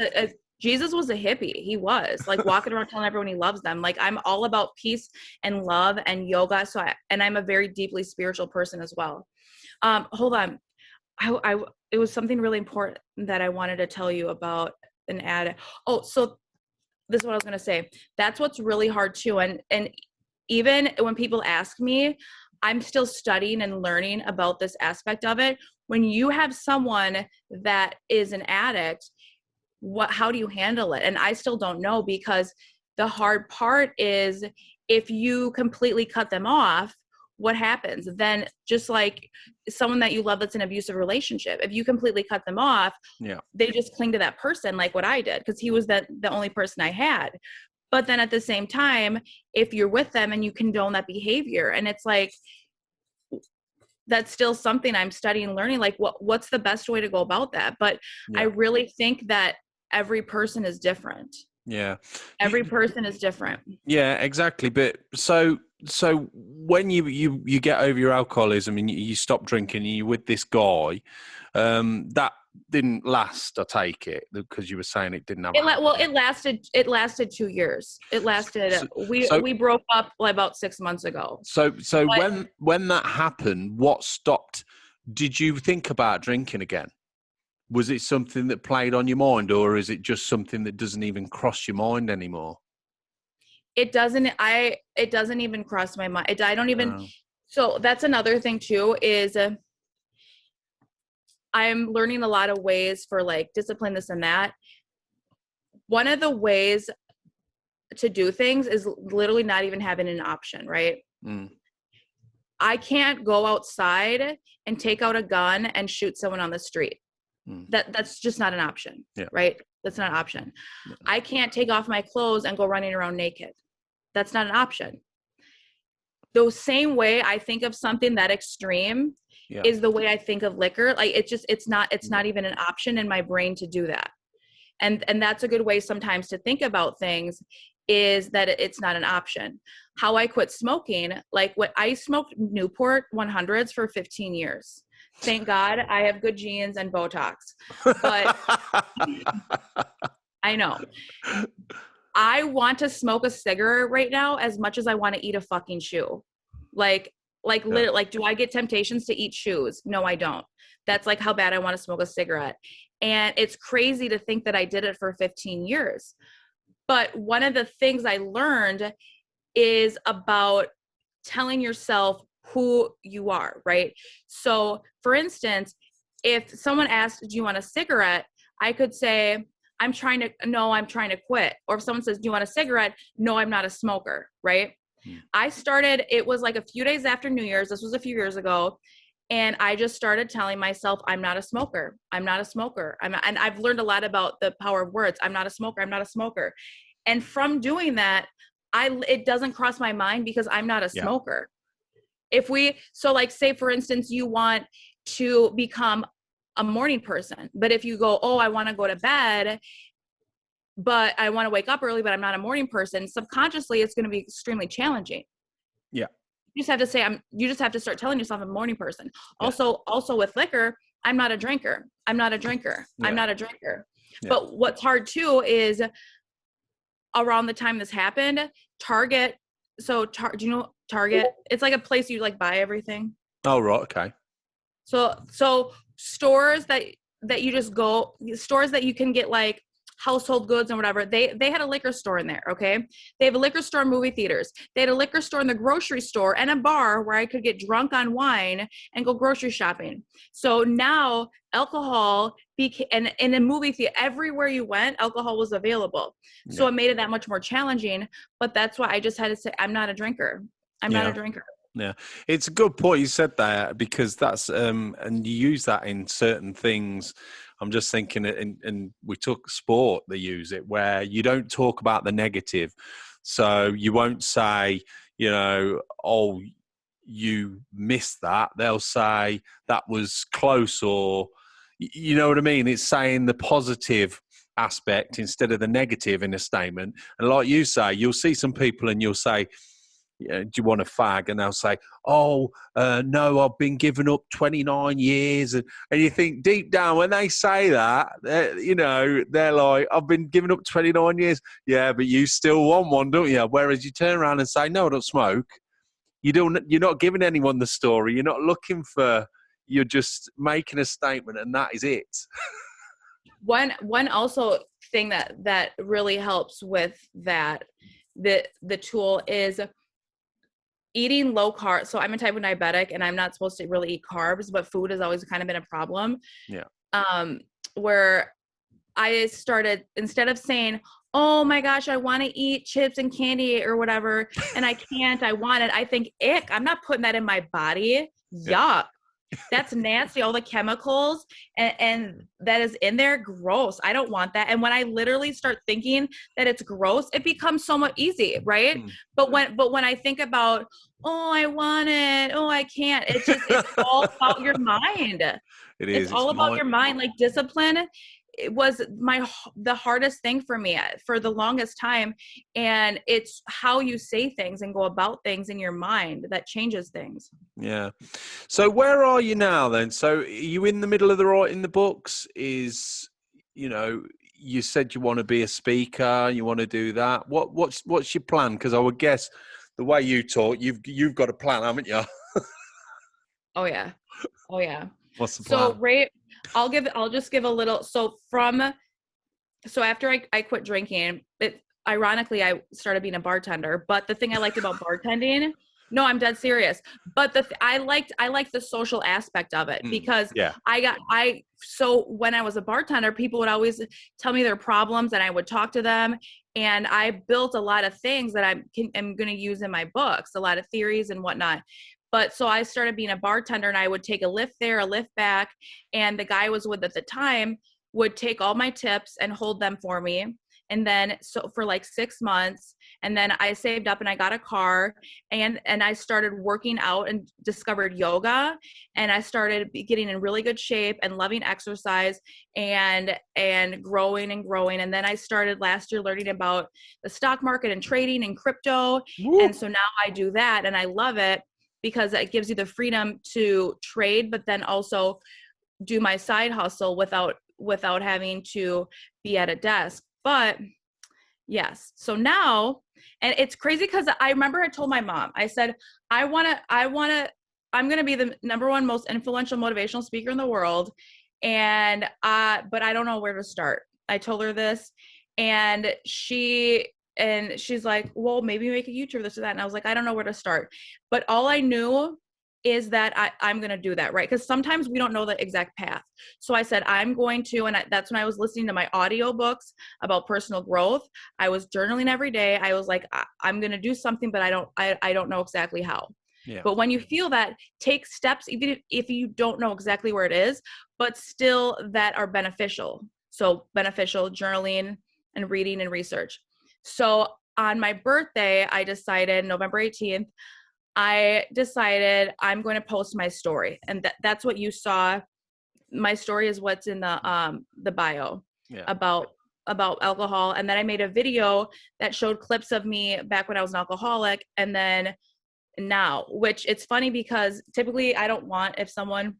Jesus was a hippie. He was like walking around telling everyone he loves them. Like, I'm all about peace and love and yoga. And I'm a very deeply spiritual person as well. Hold on. It was something really important that I wanted to tell you about an ad. Oh, so this is what I was going to say. That's what's really hard too. And even when people ask me, I'm still studying and learning about this aspect of it. When you have someone that is an addict, how do you handle it? And I still don't know, because the hard part is if you completely cut them off, what happens then? Just like someone that you love that's in an abusive relationship, if you completely cut them off, they just cling to that person, like what I did, because he was the only person I had. But then at the same time, if you're with them and you condone that behavior, and it's like, that's still something I'm studying and learning, like what's the best way to go about that. But I really think that every person is different. Yeah. Every person is different. Yeah, exactly. But so when you get over your alcoholism and you stop drinking and you're with this guy, that didn't last, I take it, because you were saying it didn't have. It lasted 2 years. It lasted. We broke up about 6 months ago. So when that happened, what stopped? Did you think about drinking again? Was it something that played on your mind, or is it just something that doesn't even cross your mind anymore? It doesn't even cross my mind. I don't even. Oh. So that's another thing too, is I'm learning a lot of ways for like discipline, this and that. One of the ways to do things is literally not even having an option, right? I can't go outside and take out a gun and shoot someone on the street. That's just not an option, right? That's not an option. Yeah. I can't take off my clothes and go running around naked. That's not an option. The same way I think of something that extreme is the way I think of liquor. Like it's not even an option in my brain to do that. And that's a good way sometimes to think about things, is that it's not an option. How I quit smoking, like what I smoked Newport 100s for 15 years. Thank God I have good genes and Botox, but I know. I want to smoke a cigarette right now as much as I want to eat a fucking shoe. Like, Like, literally, like, do I get temptations to eat shoes? No, I don't. That's like how bad I want to smoke a cigarette. And it's crazy to think that I did it for 15 years. But one of the things I learned is about telling yourself who you are, right? So for instance, if someone asked, do you want a cigarette? I could say, I'm trying to quit. Or if someone says, do you want a cigarette? No, I'm not a smoker, right? I started, it was like a few days after New Year's. This was a few years ago. And I just started telling myself, I'm not a smoker. I'm not a smoker. And I've learned a lot about the power of words. I'm not a smoker. I'm not a smoker. And from doing that, it doesn't cross my mind because I'm not a smoker. So like, say for instance, you want to become a morning person, but if you go, oh, I want to go to bed, but I want to wake up early, but I'm not a morning person, subconsciously, it's going to be extremely challenging. Yeah. You just have to say, you just have to start telling yourself I'm a morning person. Yeah. Also with liquor, I'm not a drinker. I'm not a drinker. Yeah. I'm not a drinker. Yeah. But what's hard too is around the time this happened, Target. So do you know Target? It's like a place you like buy everything. Oh, right. Okay. So stores that you just go, stores that you can get like household goods and whatever, they had a liquor store in there. Okay. They have a liquor store in movie theaters. They had a liquor store in the grocery store and a bar where I could get drunk on wine and go grocery shopping. So now alcohol and in a movie theater, everywhere you went, alcohol was available. Yeah. So it made it that much more challenging, but that's why I just had to say, I'm not a drinker. I'm not a drinker. Yeah, it's a good point you said that, because that's and you use that in certain things. I'm just thinking, and we took sport, they use it where you don't talk about the negative. So you won't say, oh, you missed that. They'll say that was close, or you know what I mean? It's saying the positive aspect instead of the negative in a statement. And like you say, you'll see some people and you'll say, do you want a fag? And they'll say, oh, no, I've been given up 29 years. And you think deep down when they say that, they're like, I've been given up 29 years. Yeah, but you still want one, don't you? Whereas you turn around and say, no, I don't smoke. You're not giving anyone the story. You're not looking for, you're just making a statement and that is it. One also thing that really helps with that, the tool is eating low carb. So I'm a type 1 diabetic and I'm not supposed to really eat carbs, but food has always kind of been a problem. Yeah. Where I started, instead of saying, oh my gosh, I want to eat chips and candy or whatever, and I can't, I want it, I think, ick, I'm not putting that in my body. Yuck. That's nasty. All the chemicals and that is in there, gross. I don't want that. And when I literally start thinking that it's gross, it becomes so much easy, right? But when I think about, oh, I want it, oh, I can't, it's all about your mind. It's all about your mind. Like discipline, it was the hardest thing for me for the longest time. And it's how you say things and go about things in your mind that changes things. Yeah. So where are you now then? So are you in the middle of the writing the books? You said you want to be a speaker, you want to do that. What's your plan? Because I would guess the way you talk, you've got a plan, haven't you? Oh yeah. What's the plan? So Ray, I'll just give a little. So after I quit drinking, ironically, I started being a bartender. But the thing I liked about bartending, no, I'm dead serious. But I liked the social aspect of it because so when I was a bartender, people would always tell me their problems and I would talk to them. And I built a lot of things that I'm going to use in my books, a lot of theories and whatnot. But so I started being a bartender and I would take a lift there, a lift back. And the guy I was with at the time would take all my tips and hold them for me. And then so for like 6 months, and then I saved up and I got a car and I started working out and discovered yoga. And I started getting in really good shape and loving exercise and growing. And then I started last year learning about the stock market and trading and crypto. Woo. And so now I do that and I love it, because it gives you the freedom to trade, but then also do my side hustle without having to be at a desk. But Yes. So now, and it's crazy because I remember I told my mom, I said, I'm going to be the number one most influential motivational speaker in the world. And, but I don't know where to start. I told her this, and she's like, well, maybe make a YouTube, this or that. And I was like, I don't know where to start. But all I knew is that I'm going to do that, right? Because sometimes we don't know the exact path. So I said, I'm going to, and that's when I was listening to my audiobooks about personal growth. I was journaling every day. I was like, I'm going to do something, but I don't know exactly how. Yeah. But when you feel that, take steps, even if you don't know exactly where it is, but still that are beneficial. So beneficial journaling and reading and research. So on my birthday, I decided November 18th, I decided I'm going to post my story. And that's what you saw. My story is what's in the bio about alcohol. And then I made a video that showed clips of me back when I was an alcoholic. And then now, which it's funny because typically I don't want, if someone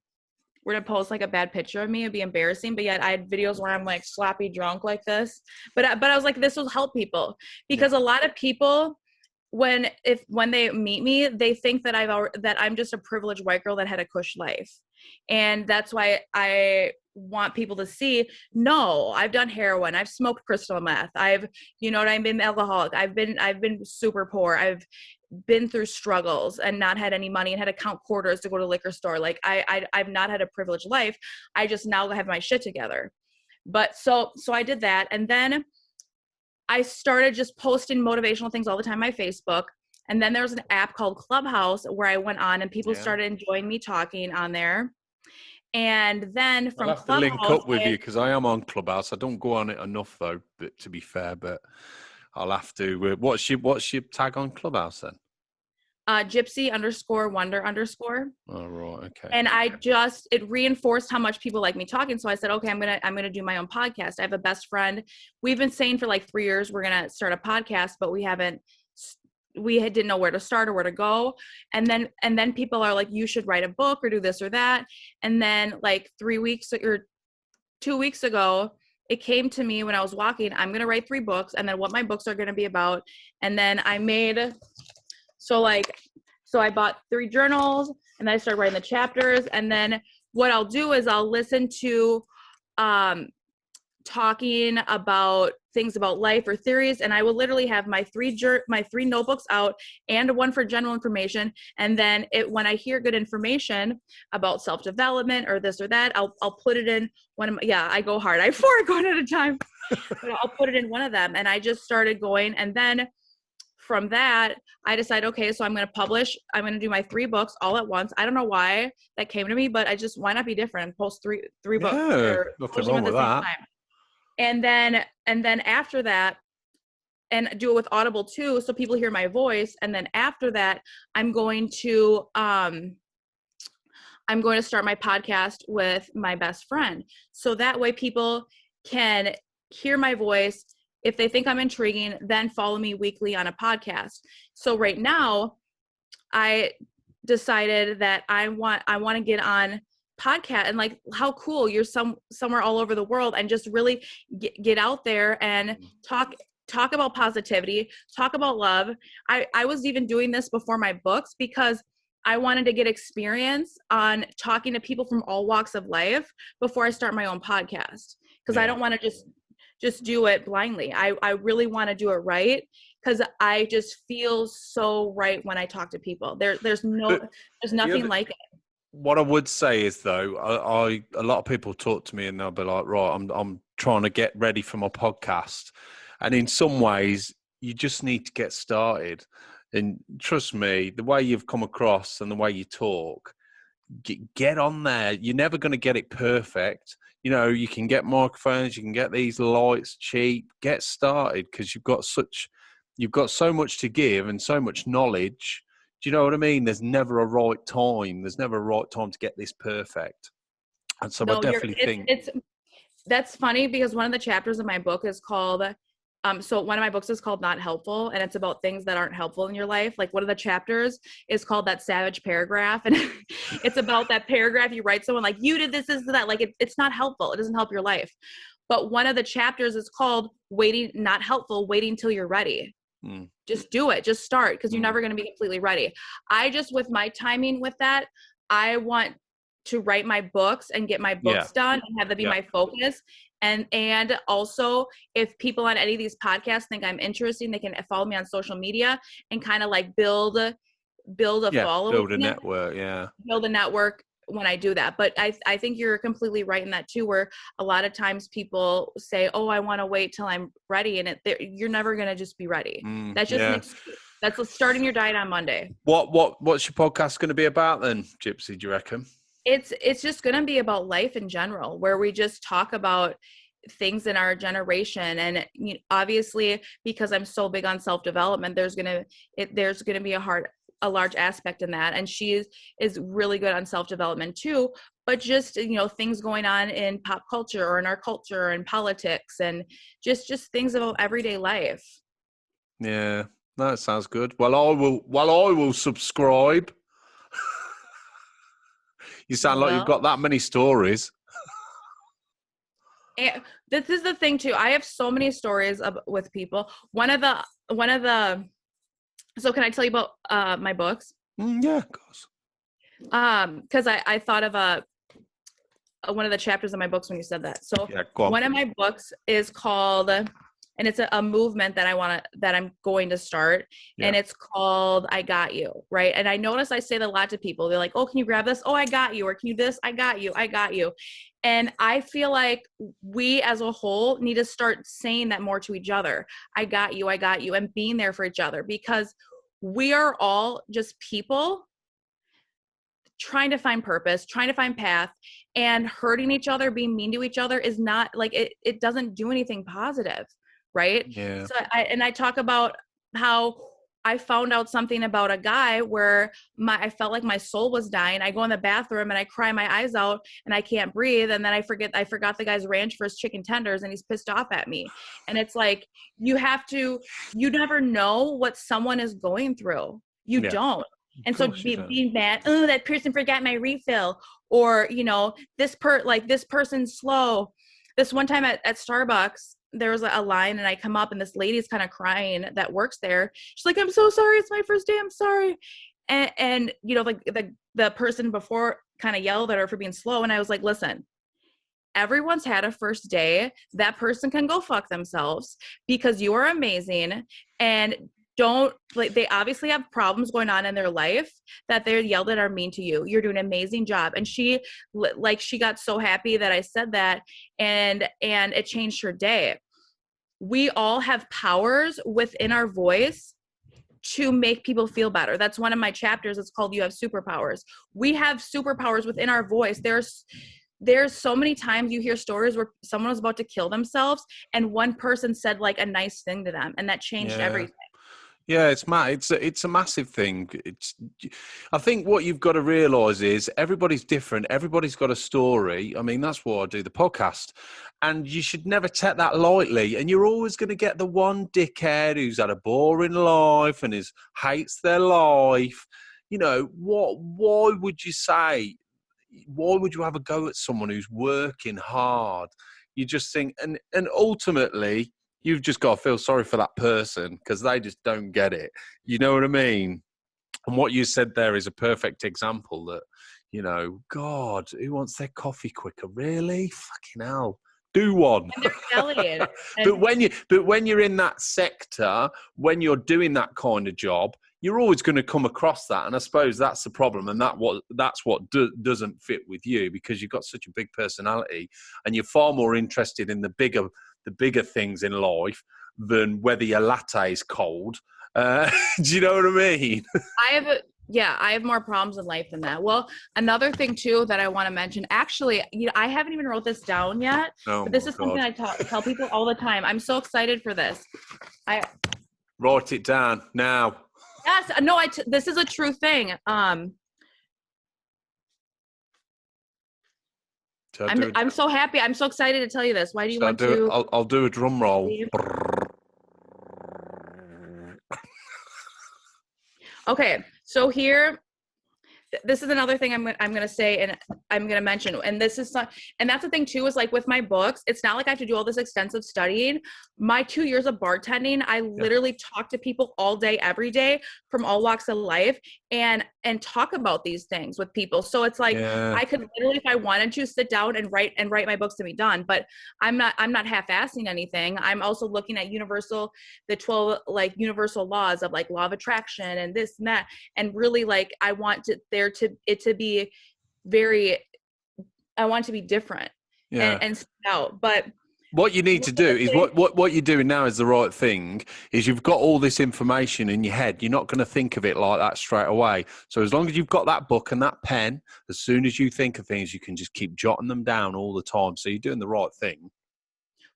were to post like a bad picture of me, it'd be embarrassing. But yet I had videos where I'm like sloppy drunk like this. But I was like, this will help people, because a lot of people, when they meet me, they think that I'm just a privileged white girl that had a cush life. And that's why I want people to see, no, I've done heroin, I've smoked crystal meth, I've been alcoholic, I've been super poor, I've been through struggles and not had any money and had to count quarters to go to the liquor store. Like I've not had a privileged life. I just now have my shit together. But so I did that. And then I started just posting motivational things all the time on my Facebook. And then there was an app called Clubhouse where I went on and people started enjoying me talking on there. And then from I'll have to link up with you because I am on Clubhouse. I don't go on it enough though, but to be fair, but I'll have to. What's your tag on Clubhouse then? Gypsy_Wonder_. Oh, right. Okay. And it reinforced how much people like me talking. So I said, okay, I'm going to do my own podcast. I have a best friend. We've been saying for like 3 years, we're going to start a podcast, but we didn't know where to start or where to go. And then people are like, you should write a book or do this or that. And then like 3 weeks or 2 weeks ago, it came to me when I was walking, I'm going to write 3 books and then what my books are going to be about. And then so I bought 3 journals and then I started writing the chapters. And then what I'll do is I'll listen to talking about things about life or theories. And I will literally have my 3 notebooks out and one for general information. And then when I hear good information about self-development or this or that, I'll put it in one of my, I go hard. I have 4 going at a time, but I'll put it in one of them. And I just started going. And then from that, I decided, okay, so I'm going to do my 3 books all at once. I don't know why that came to me, but why not be different and post three books or nothing wrong with that. time. And then after that, and do it with Audible too, so people hear my voice. And then after that, I'm going to start my podcast with my best friend. So that way people can hear my voice. If they think I'm intriguing, then follow me weekly on a podcast. So right now, I decided that I want to get on podcast, and like, how cool, you're somewhere all over the world, and just really get out there and talk about positivity, talk about love. I was even doing this before my books because I wanted to get experience on talking to people from all walks of life before I start my own podcast, because I don't want to just do it blindly. I really want to do it right, because I just feel so right when I talk to people. There's nothing like it. What I would say is though, a lot of people talk to me and they'll be like, right, I'm trying to get ready for my podcast. And in some ways you just need to get started. And trust me, the way you've come across and the way you talk, get on there. You're never going to get it perfect. You can get microphones, you can get these lights cheap. Get started, because you've got so much to give and so much knowledge. Do you know what I mean? There's never a right time. There's never a right time to get this perfect. And so I definitely think that's funny, because one of the chapters of my book is called so one of my books is called Not Helpful, and it's about things that aren't helpful in your life. Like one of the chapters is called That Savage Paragraph. And it's about that paragraph you write someone like, you did this, that. Like it's not helpful. It doesn't help your life. But one of the chapters is called waiting, not helpful, waiting till you're ready. Just do it. Just start, because you're never going to be completely ready. I just, with my timing with that, I want to write my books and get my books done and have that be my focus. And also, if people on any of these podcasts think I'm interesting, they can follow me on social media and kind of like build a following. Build a network. Build a network when I do that. But I think you're completely right in that too, where a lot of times people say, oh, I want to wait till I'm ready. And you're never going to just be ready. That's just an excuse. That's starting your diet on Monday. What's your podcast going to be about then, Gypsy, do you reckon? It's just going to be about life in general, where we just talk about things in our generation. And obviously, because I'm so big on self-development, there's going to be a large aspect in that. And she is really good on self-development too, but just, things going on in pop culture or in our culture and politics and just things about everyday life. Yeah, that sounds good. Well, I will subscribe. You sound like you've got that many stories. And this is the thing too. I have so many stories with people. One of the. So can I tell you about my books? Yeah, of course. Because I thought of one of the chapters of my books when you said that. So one of my books is called, and it's a movement that I'm going to start, and it's called I Got You, right? And I notice I say that a lot to people. They're like, oh, can you grab this? Oh, I got you. Or can you this? I got you. I got you. And I feel like we as a whole need to start saying that more to each other. I got you, and being there for each other, because we are all just people trying to find purpose, trying to find path, and hurting each other, being mean to each other is not like it doesn't do anything positive, right? Yeah. So I talk about how I found out something about a guy where I felt like my soul was dying. I go in the bathroom and I cry my eyes out and I can't breathe. And then I forgot the guy's ranch for his chicken tenders and he's pissed off at me. And it's like, you never know what someone is going through. You don't. And so being mad, oh, that person forgot my refill, or, this person's slow. This one time at Starbucks, there was a line and I come up and this lady is kind of crying that works there. She's like, I'm so sorry. It's my first day. I'm sorry. And like the person before kind of yelled at her for being slow. And I was like, listen, everyone's had a first day. That person can go fuck themselves, because you are amazing. And they obviously have problems going on in their life that they're yelled at or mean to you. You're doing an amazing job. And she got so happy that I said that, and it changed her day. We all have powers within our voice to make people feel better. That's one of my chapters. It's called You Have Superpowers. We have superpowers within our voice. There's so many times you hear stories where someone was about to kill themselves and one person said like a nice thing to them, and that changed everything. Yeah, it's a massive thing. I think what you've got to realise is everybody's different. Everybody's got a story. I mean, that's why I do the podcast. And you should never take that lightly. And you're always going to get the one dickhead who's had a boring life and hates their life. Why would you have a go at someone who's working hard? You just think, and ultimately, you've just got to feel sorry for that person because they just don't get it. You know what I mean? And what you said there is a perfect example that, God, who wants their coffee quicker? Really? Fucking hell. Do one. And they're selling it. But when you're in that sector, when you're doing that kind of job, you're always going to come across that. And I suppose that's the problem. And that's what doesn't fit with you, because you've got such a big personality and you're far more interested in the bigger things in life than whether your latte is cold. Do you know what I mean? I have more problems in life than that. Well, another thing too that I want to mention, actually, I haven't even wrote this down yet, but this is something I tell people all the time. I'm so excited for this. Write it down now. Yes, no, this is a true thing. I'm so happy. I'm so excited to tell you this. Why do you want to? I'll do a drum roll. Okay, so here, this is another thing I'm going to say, and I'm going to mention, and this is not, and that's the thing too, is like with my books, it's not like I have to do all this extensive studying. My 2 years of bartending, I literally talk to people all day, every day, from all walks of life, and talk about these things with people. So it's like, I could literally, if I wanted to, sit down and write my books to be done, but I'm not half-assing anything. I'm also looking at the 12 like universal laws of like law of attraction and this and that. And really, like, I want it to be different and stand out. But what you need to do is what you're doing now is the right thing. Is you've got all this information in your head. You're not going to think of it like that straight away. So as long as you've got that book and that pen, as soon as you think of things, you can just keep jotting them down all the time. So you're doing the right thing.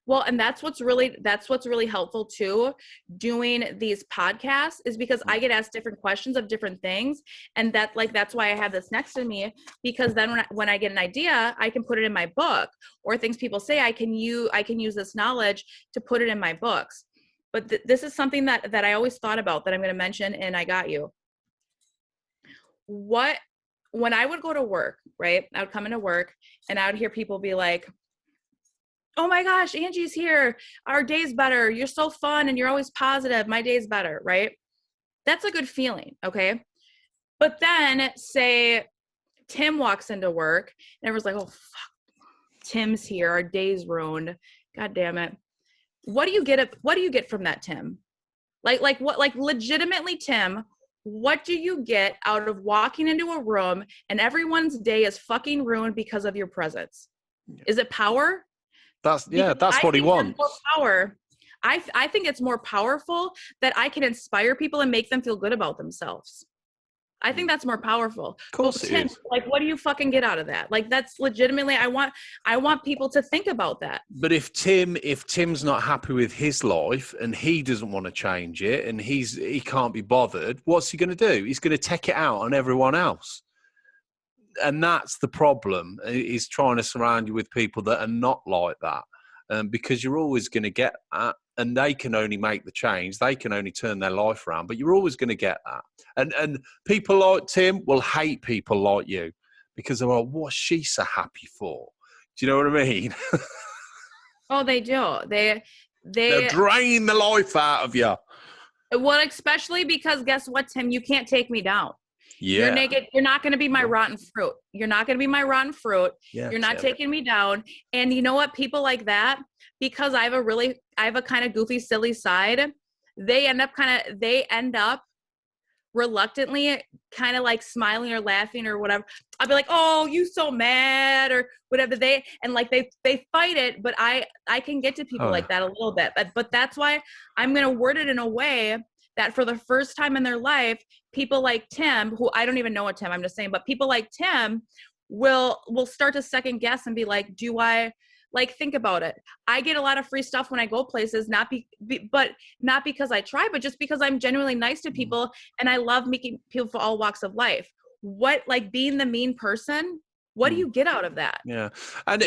Well, and that's what's really helpful too, doing these podcasts, is because I get asked different questions of different things. And that's why I have this next to me, because then when I get an idea, I can put it in my book, or things people say, I can use this knowledge to put it in my books. But this is something that I always thought about, that I'm going to mention, and I got you. When I would go to work, right? I would come into work and I would hear people be like, oh my gosh, Angie's here. Our day's better. You're so fun and you're always positive. My day's better, right? That's a good feeling, okay? But then say Tim walks into work and everyone's like, oh, fuck, Tim's here. Our day's ruined. God damn it. What do you get from that, Tim? Like legitimately, Tim, what do you get out of walking into a room and everyone's day is fucking ruined because of your presence? Is it power? That's what he wants. More power. I think it's more powerful that I can inspire people and make them feel good about themselves. I think that's more powerful. Of course it is. Like, what do you fucking get out of that? Like, that's legitimately, I want people to think about that. But if Tim's not happy with his life and he doesn't want to change it and he can't be bothered, what's he going to do? He's going to take it out on everyone else. And that's the problem, is trying to surround you with people that are not like that, because you're always going to get that, and they can only make the change. They can only turn their life around, but you're always going to get that. And people like Tim will hate people like you because they're like, what's she so happy for? Do you know what I mean? Oh, they do. They drain the life out of you. Well, especially because guess what, Tim? You can't take me down. Yeah. You're naked. You're not going to be my rotten fruit. You're not going to be my rotten fruit. Yeah, you're not taking me down. And you know what? People like that, because I have a kind of goofy, silly side. They end up reluctantly kind of like smiling or laughing or whatever. I'll be like, oh, you so mad or whatever. They fight it, but I can get to people like that a little bit. But that's why I'm going to word it in a way that for the first time in their life, people like Tim, who I don't even know a Tim, I'm just saying, but people like Tim will start to second guess and be like, do I, like, think about it. I get a lot of free stuff when I go places, but not because I try, but just because I'm genuinely nice to people and I love meeting people for all walks of life. What, like, being the mean person, what do you get out of that? Yeah. And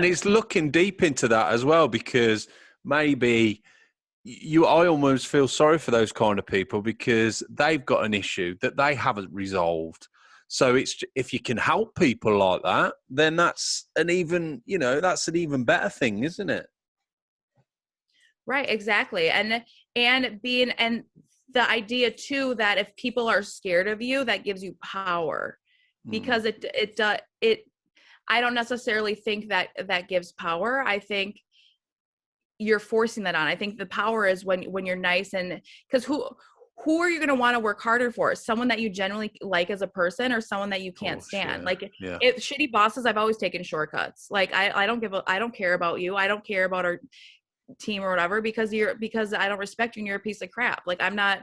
it's looking deep into that as well, because maybe I almost feel sorry for those kind of people because they've got an issue that they haven't resolved. So if you can help people like that, then that's an even better thing, isn't it? Right, exactly. And the idea too that if people are scared of you, that gives you power, because I don't necessarily think that gives power. I think you're forcing that on. I think the power is when you're nice, and because who are you going to want to work harder for? Someone that you genuinely like as a person, or someone that you can't stand? If shitty bosses, I've always taken shortcuts. Like I don't care about you. I don't care about our team or whatever, because I don't respect you and you're a piece of crap. Like, I'm not.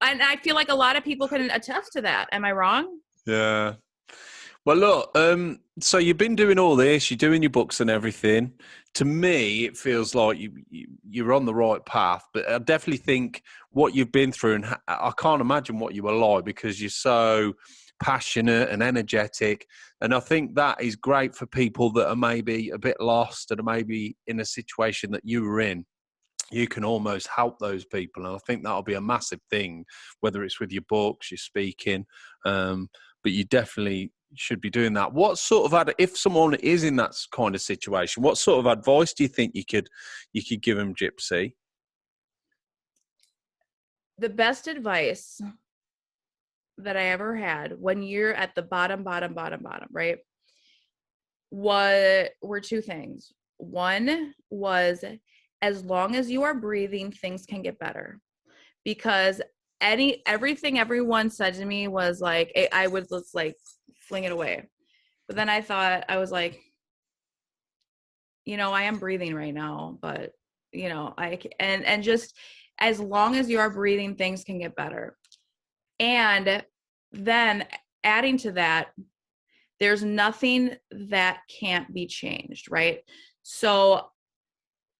And I feel like a lot of people can attest to that. Am I wrong? Yeah. Well, look, so you've been doing all this, you're doing your books and everything. To me, it feels like you're on the right path, but I definitely think what you've been through, and I can't imagine what you were like, because you're so passionate and energetic. And I think that is great for people that are maybe a bit lost and are maybe in a situation that you were in. you can almost help those people. And I think that'll be a massive thing, whether it's with your books, your speaking, but you definitely should be doing that. What sort of, if someone is in that kind of situation, what sort of advice do you think you could give them, Gypsy? The best advice that I ever had when you're at the bottom, right? Were two things. One was, as long as you are breathing, things can get better. Because everything everyone said to me was like, I would just like fling it away. But then I was like, I am breathing right now, but and just as long as you are breathing, things can get better. And then adding to that, there's nothing that can't be changed, right? So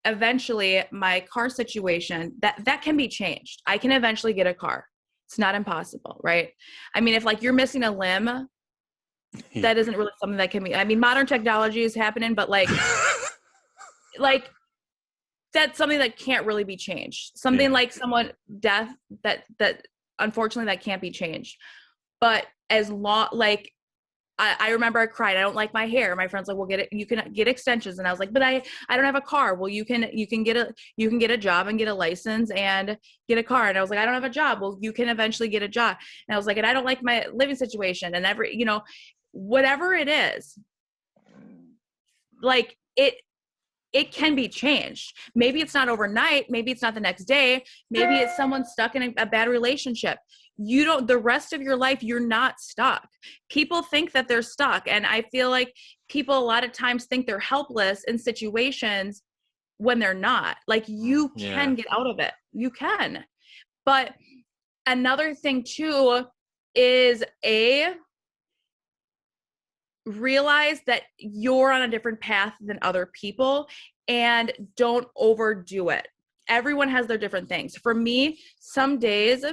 eventually my car situation, that can be changed. I can eventually get a car. It's not impossible, right? I mean, if like you're missing a limb, that isn't really something that can be, I mean, modern technology is happening, but like, like that's something that can't really be changed. Something like someone death that unfortunately that can't be changed. But as long, like, I remember I cried, I don't like my hair. My friend's like, well, you can get extensions. And I was like, but I don't have a car. Well, you can get a job and get a license and get a car. And I was like, I don't have a job. Well, you can eventually get a job. And I was like, and I don't like my living situation, and whatever it is, like it can be changed. Maybe it's not overnight. Maybe it's not the next day. Maybe it's someone stuck in a bad relationship. The rest of your life, you're not stuck. People think that they're stuck. And I feel like people a lot of times think they're helpless in situations when they're not. Like, you can get out of it. You can. But another thing too is realize that you're on a different path than other people, and don't overdo it. Everyone has their different things. For me, some days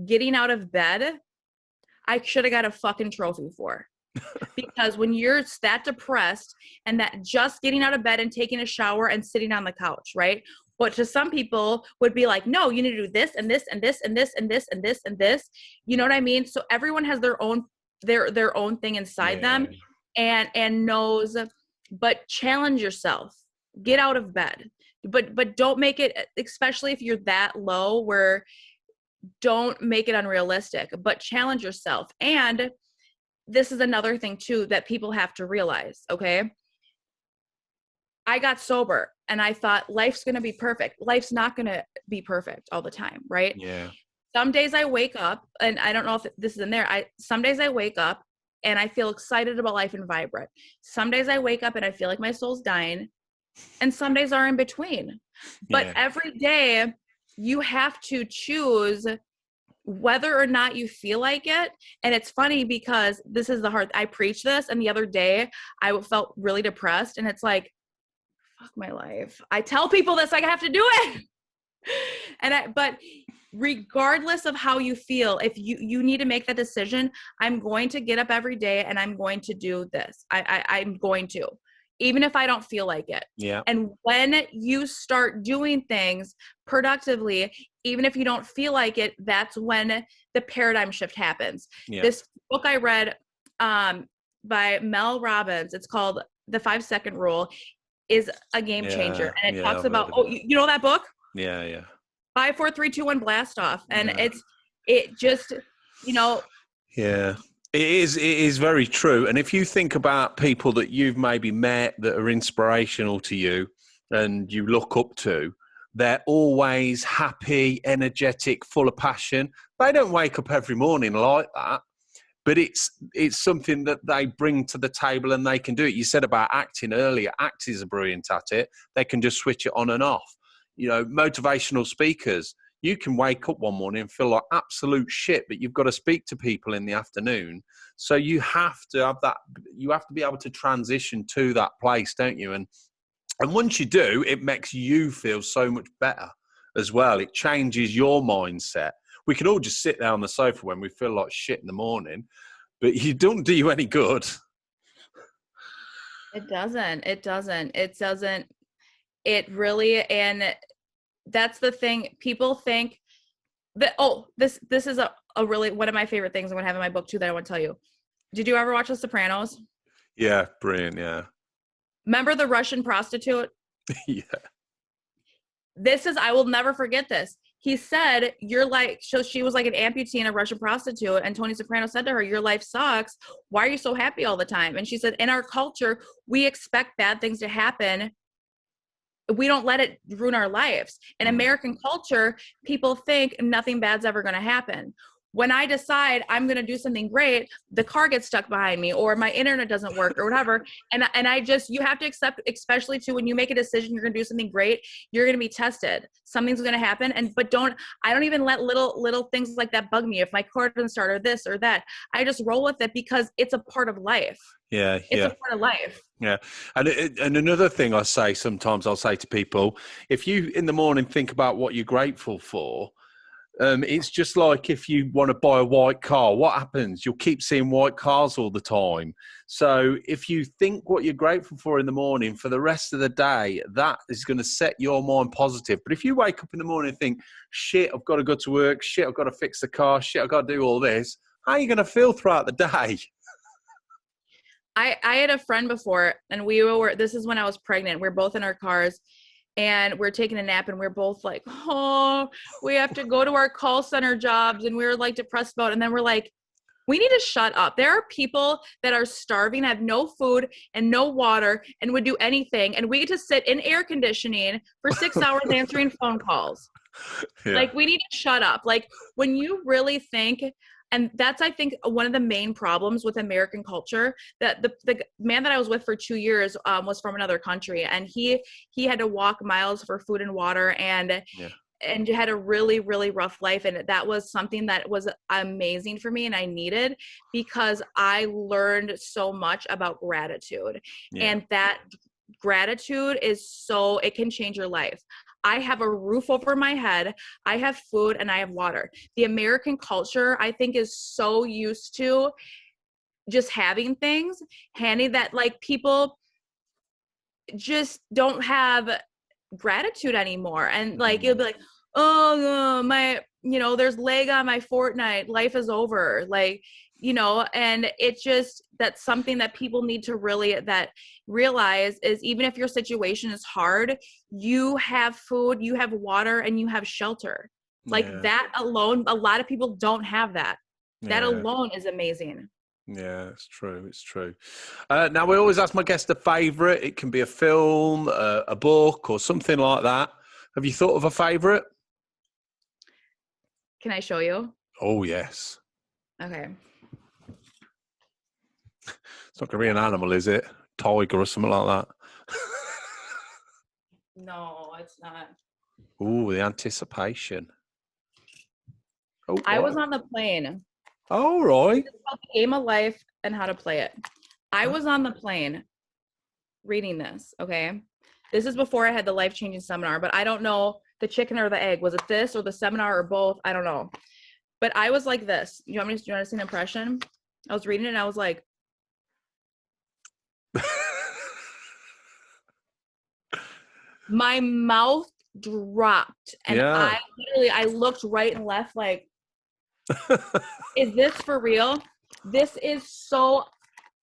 getting out of bed, I should have got a fucking trophy for. Because when you're that depressed, and that just getting out of bed and taking a shower and sitting on the couch, right? But to some people would be like, no, you need to do this and this and this and this and this and this and this. You know what I mean? So everyone has their own thing inside them, and knows, but challenge yourself, get out of bed, but don't make it, especially if you're that low, where don't make it unrealistic, but challenge yourself. And this is another thing too that people have to realize. Okay, I got sober and I thought life's going to be perfect. Life's not going to be perfect all the time, right? Some days I wake up, and I don't know if this is in there. Some days I wake up and I feel excited about life and vibrant. Some days I wake up and I feel like my soul's dying, and some days are in between. But every day you have to choose whether or not you feel like it. And it's funny because this is the hard, I preach this, and the other day I felt really depressed, and it's like, fuck my life. I tell people this, like, I have to do it. But regardless of how you feel, if you need to make that decision, I'm going to get up every day and I'm going to do this. I'm going to, even if I don't feel like it. And when you start doing things productively, even if you don't feel like it, that's when the paradigm shift happens. This book I read by Mel Robbins, it's called The 5-Second Rule, is a game changer. And it talks about, you know that book? 5, 4, 3, 2, 1, blast off. And it just, it is very true. And if you think about people that you've maybe met that are inspirational to you and you look up to, they're always happy, energetic, full of passion. They don't wake up every morning like that, but it's something that they bring to the table and they can do it. You said about acting earlier. Actors are brilliant at it. They can just switch it on and off. Motivational speakers, you can wake up one morning and feel like absolute shit, but you've got to speak to people in the afternoon. So you have to have that, you have to be able to transition to that place, don't you? And once you do, it makes you feel so much better as well. It changes your mindset. We can all just sit there on the sofa when we feel like shit in the morning, but it don't do you any good. It doesn't. It really, and that's the thing. People think that, this is a really, one of my favorite things I'm going to have in my book too, that I want to tell you. Did you ever watch The Sopranos? Yeah, brilliant. Yeah. Remember the Russian prostitute? Yeah. I will never forget this. He said, "Your life," so she was like an amputee and a Russian prostitute. And Tony Soprano said to her, "Your life sucks. Why are you so happy all the time?" And she said, "In our culture, we expect bad things to happen. We don't let it ruin our lives. In American culture, people think nothing bad's ever going to happen. When I decide I'm going to do something great, the car gets stuck behind me, or my internet doesn't work, or whatever. And I just, you have to accept, especially too, when you make a decision, you're going to do something great, you're going to be tested. Something's going to happen. I don't even let little things like that bug me. If my car doesn't start, or this or that, I just roll with it, because it's a part of life. Yeah. It's a part of life. Yeah. And another thing I'll say to people, if you in the morning think about what you're grateful for, it's just like if you want to buy a white car, what happens? You'll keep seeing white cars all the time. So if you think what you're grateful for in the morning, for the rest of the day, that is going to set your mind positive. But if you wake up in the morning and think, shit, I've got to go to work, shit, I've got to fix the car, shit, I've got to do all this, how are you going to feel throughout the day? I had a friend before, and this is when I was pregnant. We're both in our cars, and we're taking a nap, and we're both like, oh, we have to go to our call center jobs, and we were like depressed about it. And then we're like, we need to shut up. There are people that are starving, have no food and no water, and would do anything, and we get to sit in air conditioning for 6 hours answering phone calls. Yeah. Like, we need to shut up. Like, when you really think, and that's, I think, one of the main problems with American culture, that the man that I was with for 2 years was from another country, and he had to walk miles for food and water, and had a really, really rough life. And that was something that was amazing for me, and I needed, because I learned so much about gratitude. And that gratitude it can change your life. I have a roof over my head, I have food, and I have water. The American culture, I think, is so used to just having things handy that, like, people just don't have gratitude anymore. And like, you'll be like, oh, there's lag on my Fortnite, life is over. Like, and that's something that people need to really realize is, even if your situation is hard, you have food, you have water, and you have shelter. Like, that alone, a lot of people don't have that. That alone is amazing. Yeah, it's true. It's true. Now, we always ask my guest a favorite. It can be a film, a book, or something like that. Have you thought of a favorite? Can I show you? Oh, yes. Okay. It's not going to be an animal, is it? Tiger or something like that? No, it's not. Ooh, the anticipation. Oh, I was on the plane. Oh, right. It's called The Game of Life and How to Play It. I was on the plane reading this, okay? This is before I had the life-changing seminar, but I don't know the chicken or the egg. Was it this or the seminar or both? I don't know. But I was like this. You want to see an impression? I was reading it and I was like, my mouth dropped. And I looked right and left like, is this for real? This is so,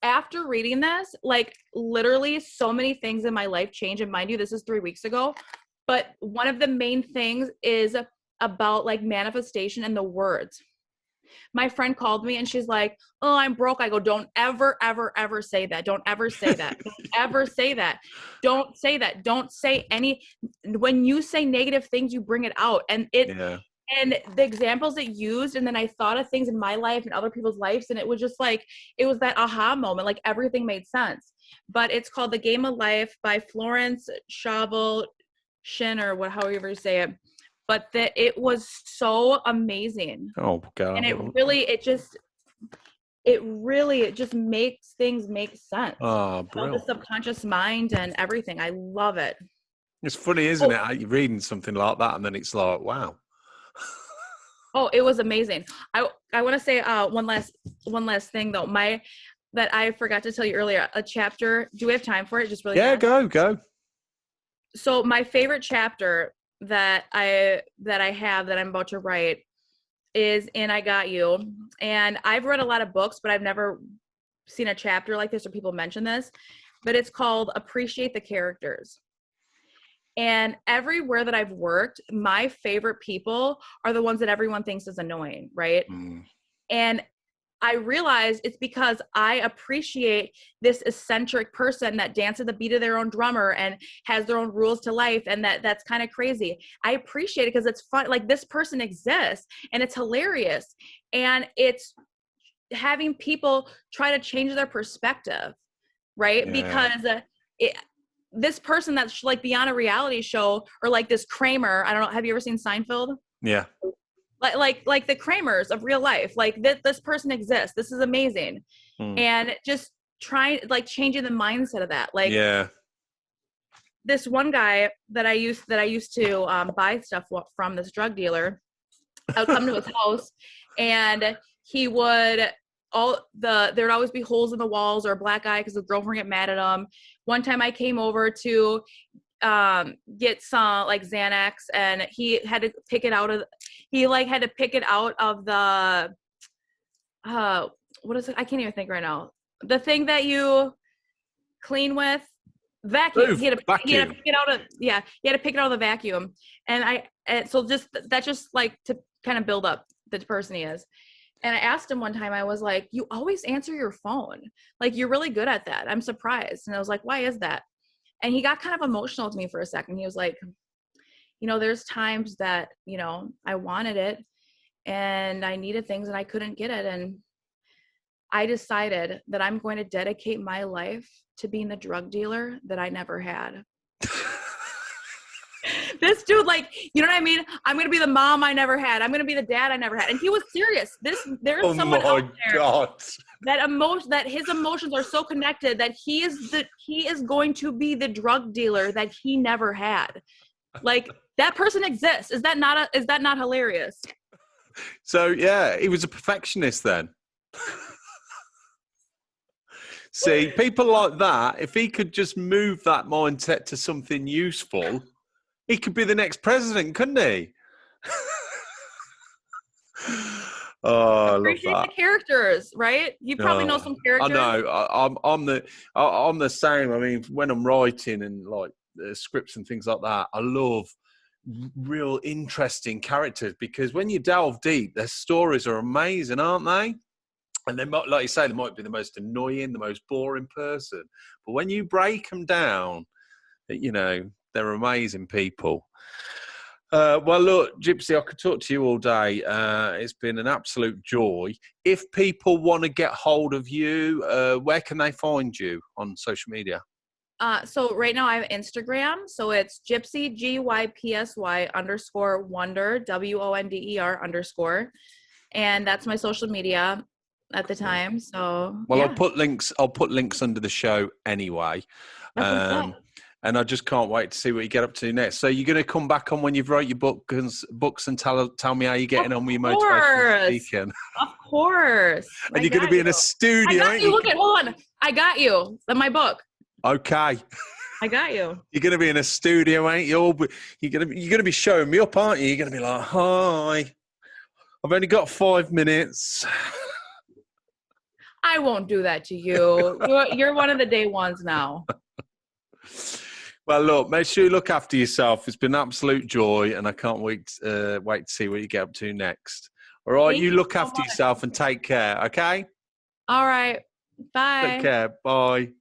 after reading this, like, literally so many things in my life changed. And mind you, this is 3 weeks ago. But one of the main things is about, like, manifestation and the words. My friend called me and she's like, oh, I'm broke. I go, don't ever, ever, ever say that. Don't ever say that. Don't ever say that. Don't say that. Don't say when you say negative things, you bring it out. And and the examples it used, and then I thought of things in my life and other people's lives, and it was just like, it was that aha moment, like everything made sense. But it's called The Game of Life by Florence Scovel Shin, or however you say it. But it was so amazing. Oh God! And it just makes things make sense. Oh, brilliant! The subconscious mind and everything. I love it. It's funny, isn't it? You're reading something like that, and then it's like, wow. Oh, it was amazing. I want to say one last thing though. That I forgot to tell you earlier. A chapter. Do we have time for it? Just really. Yeah, fast? go. So my favorite chapter that I'm about to write is in I Got You. And I've read a lot of books, but I've never seen a chapter like this or people mention this, but it's called Appreciate the Characters. And everywhere that I've worked, my favorite people are the ones that everyone thinks is annoying, right? And I realized it's because I appreciate this eccentric person that dances the beat of their own drummer and has their own rules to life, and that's kind of crazy. I appreciate it because it's fun. Like, this person exists and it's hilarious, and it's having people try to change their perspective, right? Yeah. Because this person that's like beyond a reality show, or like this Kramer. I don't know. Have you ever seen Seinfeld? Yeah. Like the Kramers of real life. Like this person exists. This is amazing. And just trying, like, changing the mindset of that. Like, this one guy that I used to buy stuff from, this drug dealer, I would come to his house, and he would there'd always be holes in the walls or a black eye because the girlfriend get mad at him. One time I came over to get some like Xanax, and he had to pick it out of the what is it? I can't even think right now. The thing that you clean with, vacuum. He had to pick it out of the vacuum. And so that's just like to kind of build up the person he is. And I asked him one time, I was like, you always answer your phone. Like, you're really good at that. I'm surprised. And I was like, why is that? And he got kind of emotional with me for a second. He was like, there's times that, I wanted it and I needed things and I couldn't get it. And I decided that I'm going to dedicate my life to being the drug dealer that I never had. This dude, like, you know what I mean? I'm going to be the mom I never had. I'm going to be the dad I never had. And he was serious. There's someone out there God. that his emotions are so connected that he is going to be the drug dealer that he never had. Like, that person exists. Is that not hilarious? So yeah, he was a perfectionist then. See, people like that, if he could just move that mindset to something useful, he could be the next president, couldn't he? Oh, I love that. The characters, right? You probably know some characters. I know. I'm the same. I mean, when I'm writing and like scripts and things like that, I love real interesting characters, because when you delve deep, their stories are amazing, aren't they? And they might, like you say, they might be the most annoying, the most boring person, but when you break them down, they're amazing people. Well, look, Gypsy, I could talk to you all day. It's been an absolute joy. If people want to get hold of you, where can they find you on social media? So right now I have Instagram. So it's Gypsy, GYPSY _ Wonder, WONDER _. And that's my social media at the time. So, well, yeah. I'll put links under the show anyway. And I just can't wait to see what you get up to next. So you're going to come back on when you've wrote your books and tell me how you're getting on with your motivational speaking. Of course. And you're going to be in a studio. Hold on. I got you. My book. Okay. I got you. You're going to be in a studio, ain't you? You're going to be showing me up, aren't you? You're going to be like, hi, I've only got 5 minutes. I won't do that to you. You're one of the day ones now. Well, look, make sure you look after yourself. It's been an absolute joy, and I can't wait to see what you get up to next. All right, you look after yourself and take care, okay? All right. Bye. Take care. Bye.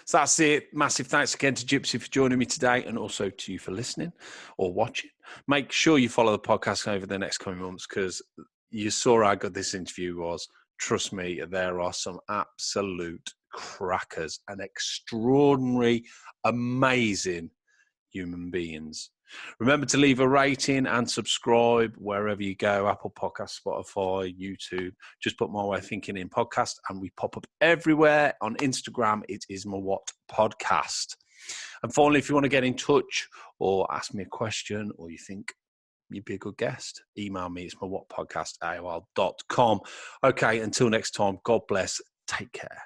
So that's it. Massive thanks again to Gypsy for joining me today, and also to you for listening or watching. Make sure you follow the podcast over the next coming months, because you saw how good this interview was. Trust me, there are some absolute crackers and extraordinary, amazing human beings. Remember to leave a rating and subscribe wherever you go: Apple Podcasts, Spotify, YouTube. Just put My Way of Thinking in podcast, and we pop up everywhere. On Instagram, it is MWOT Podcast. And finally, if you want to get in touch or ask me a question, or you think you'd be a good guest, email me. It's mywhatpodcast@aol.com. Okay, until next time, God bless. Take care.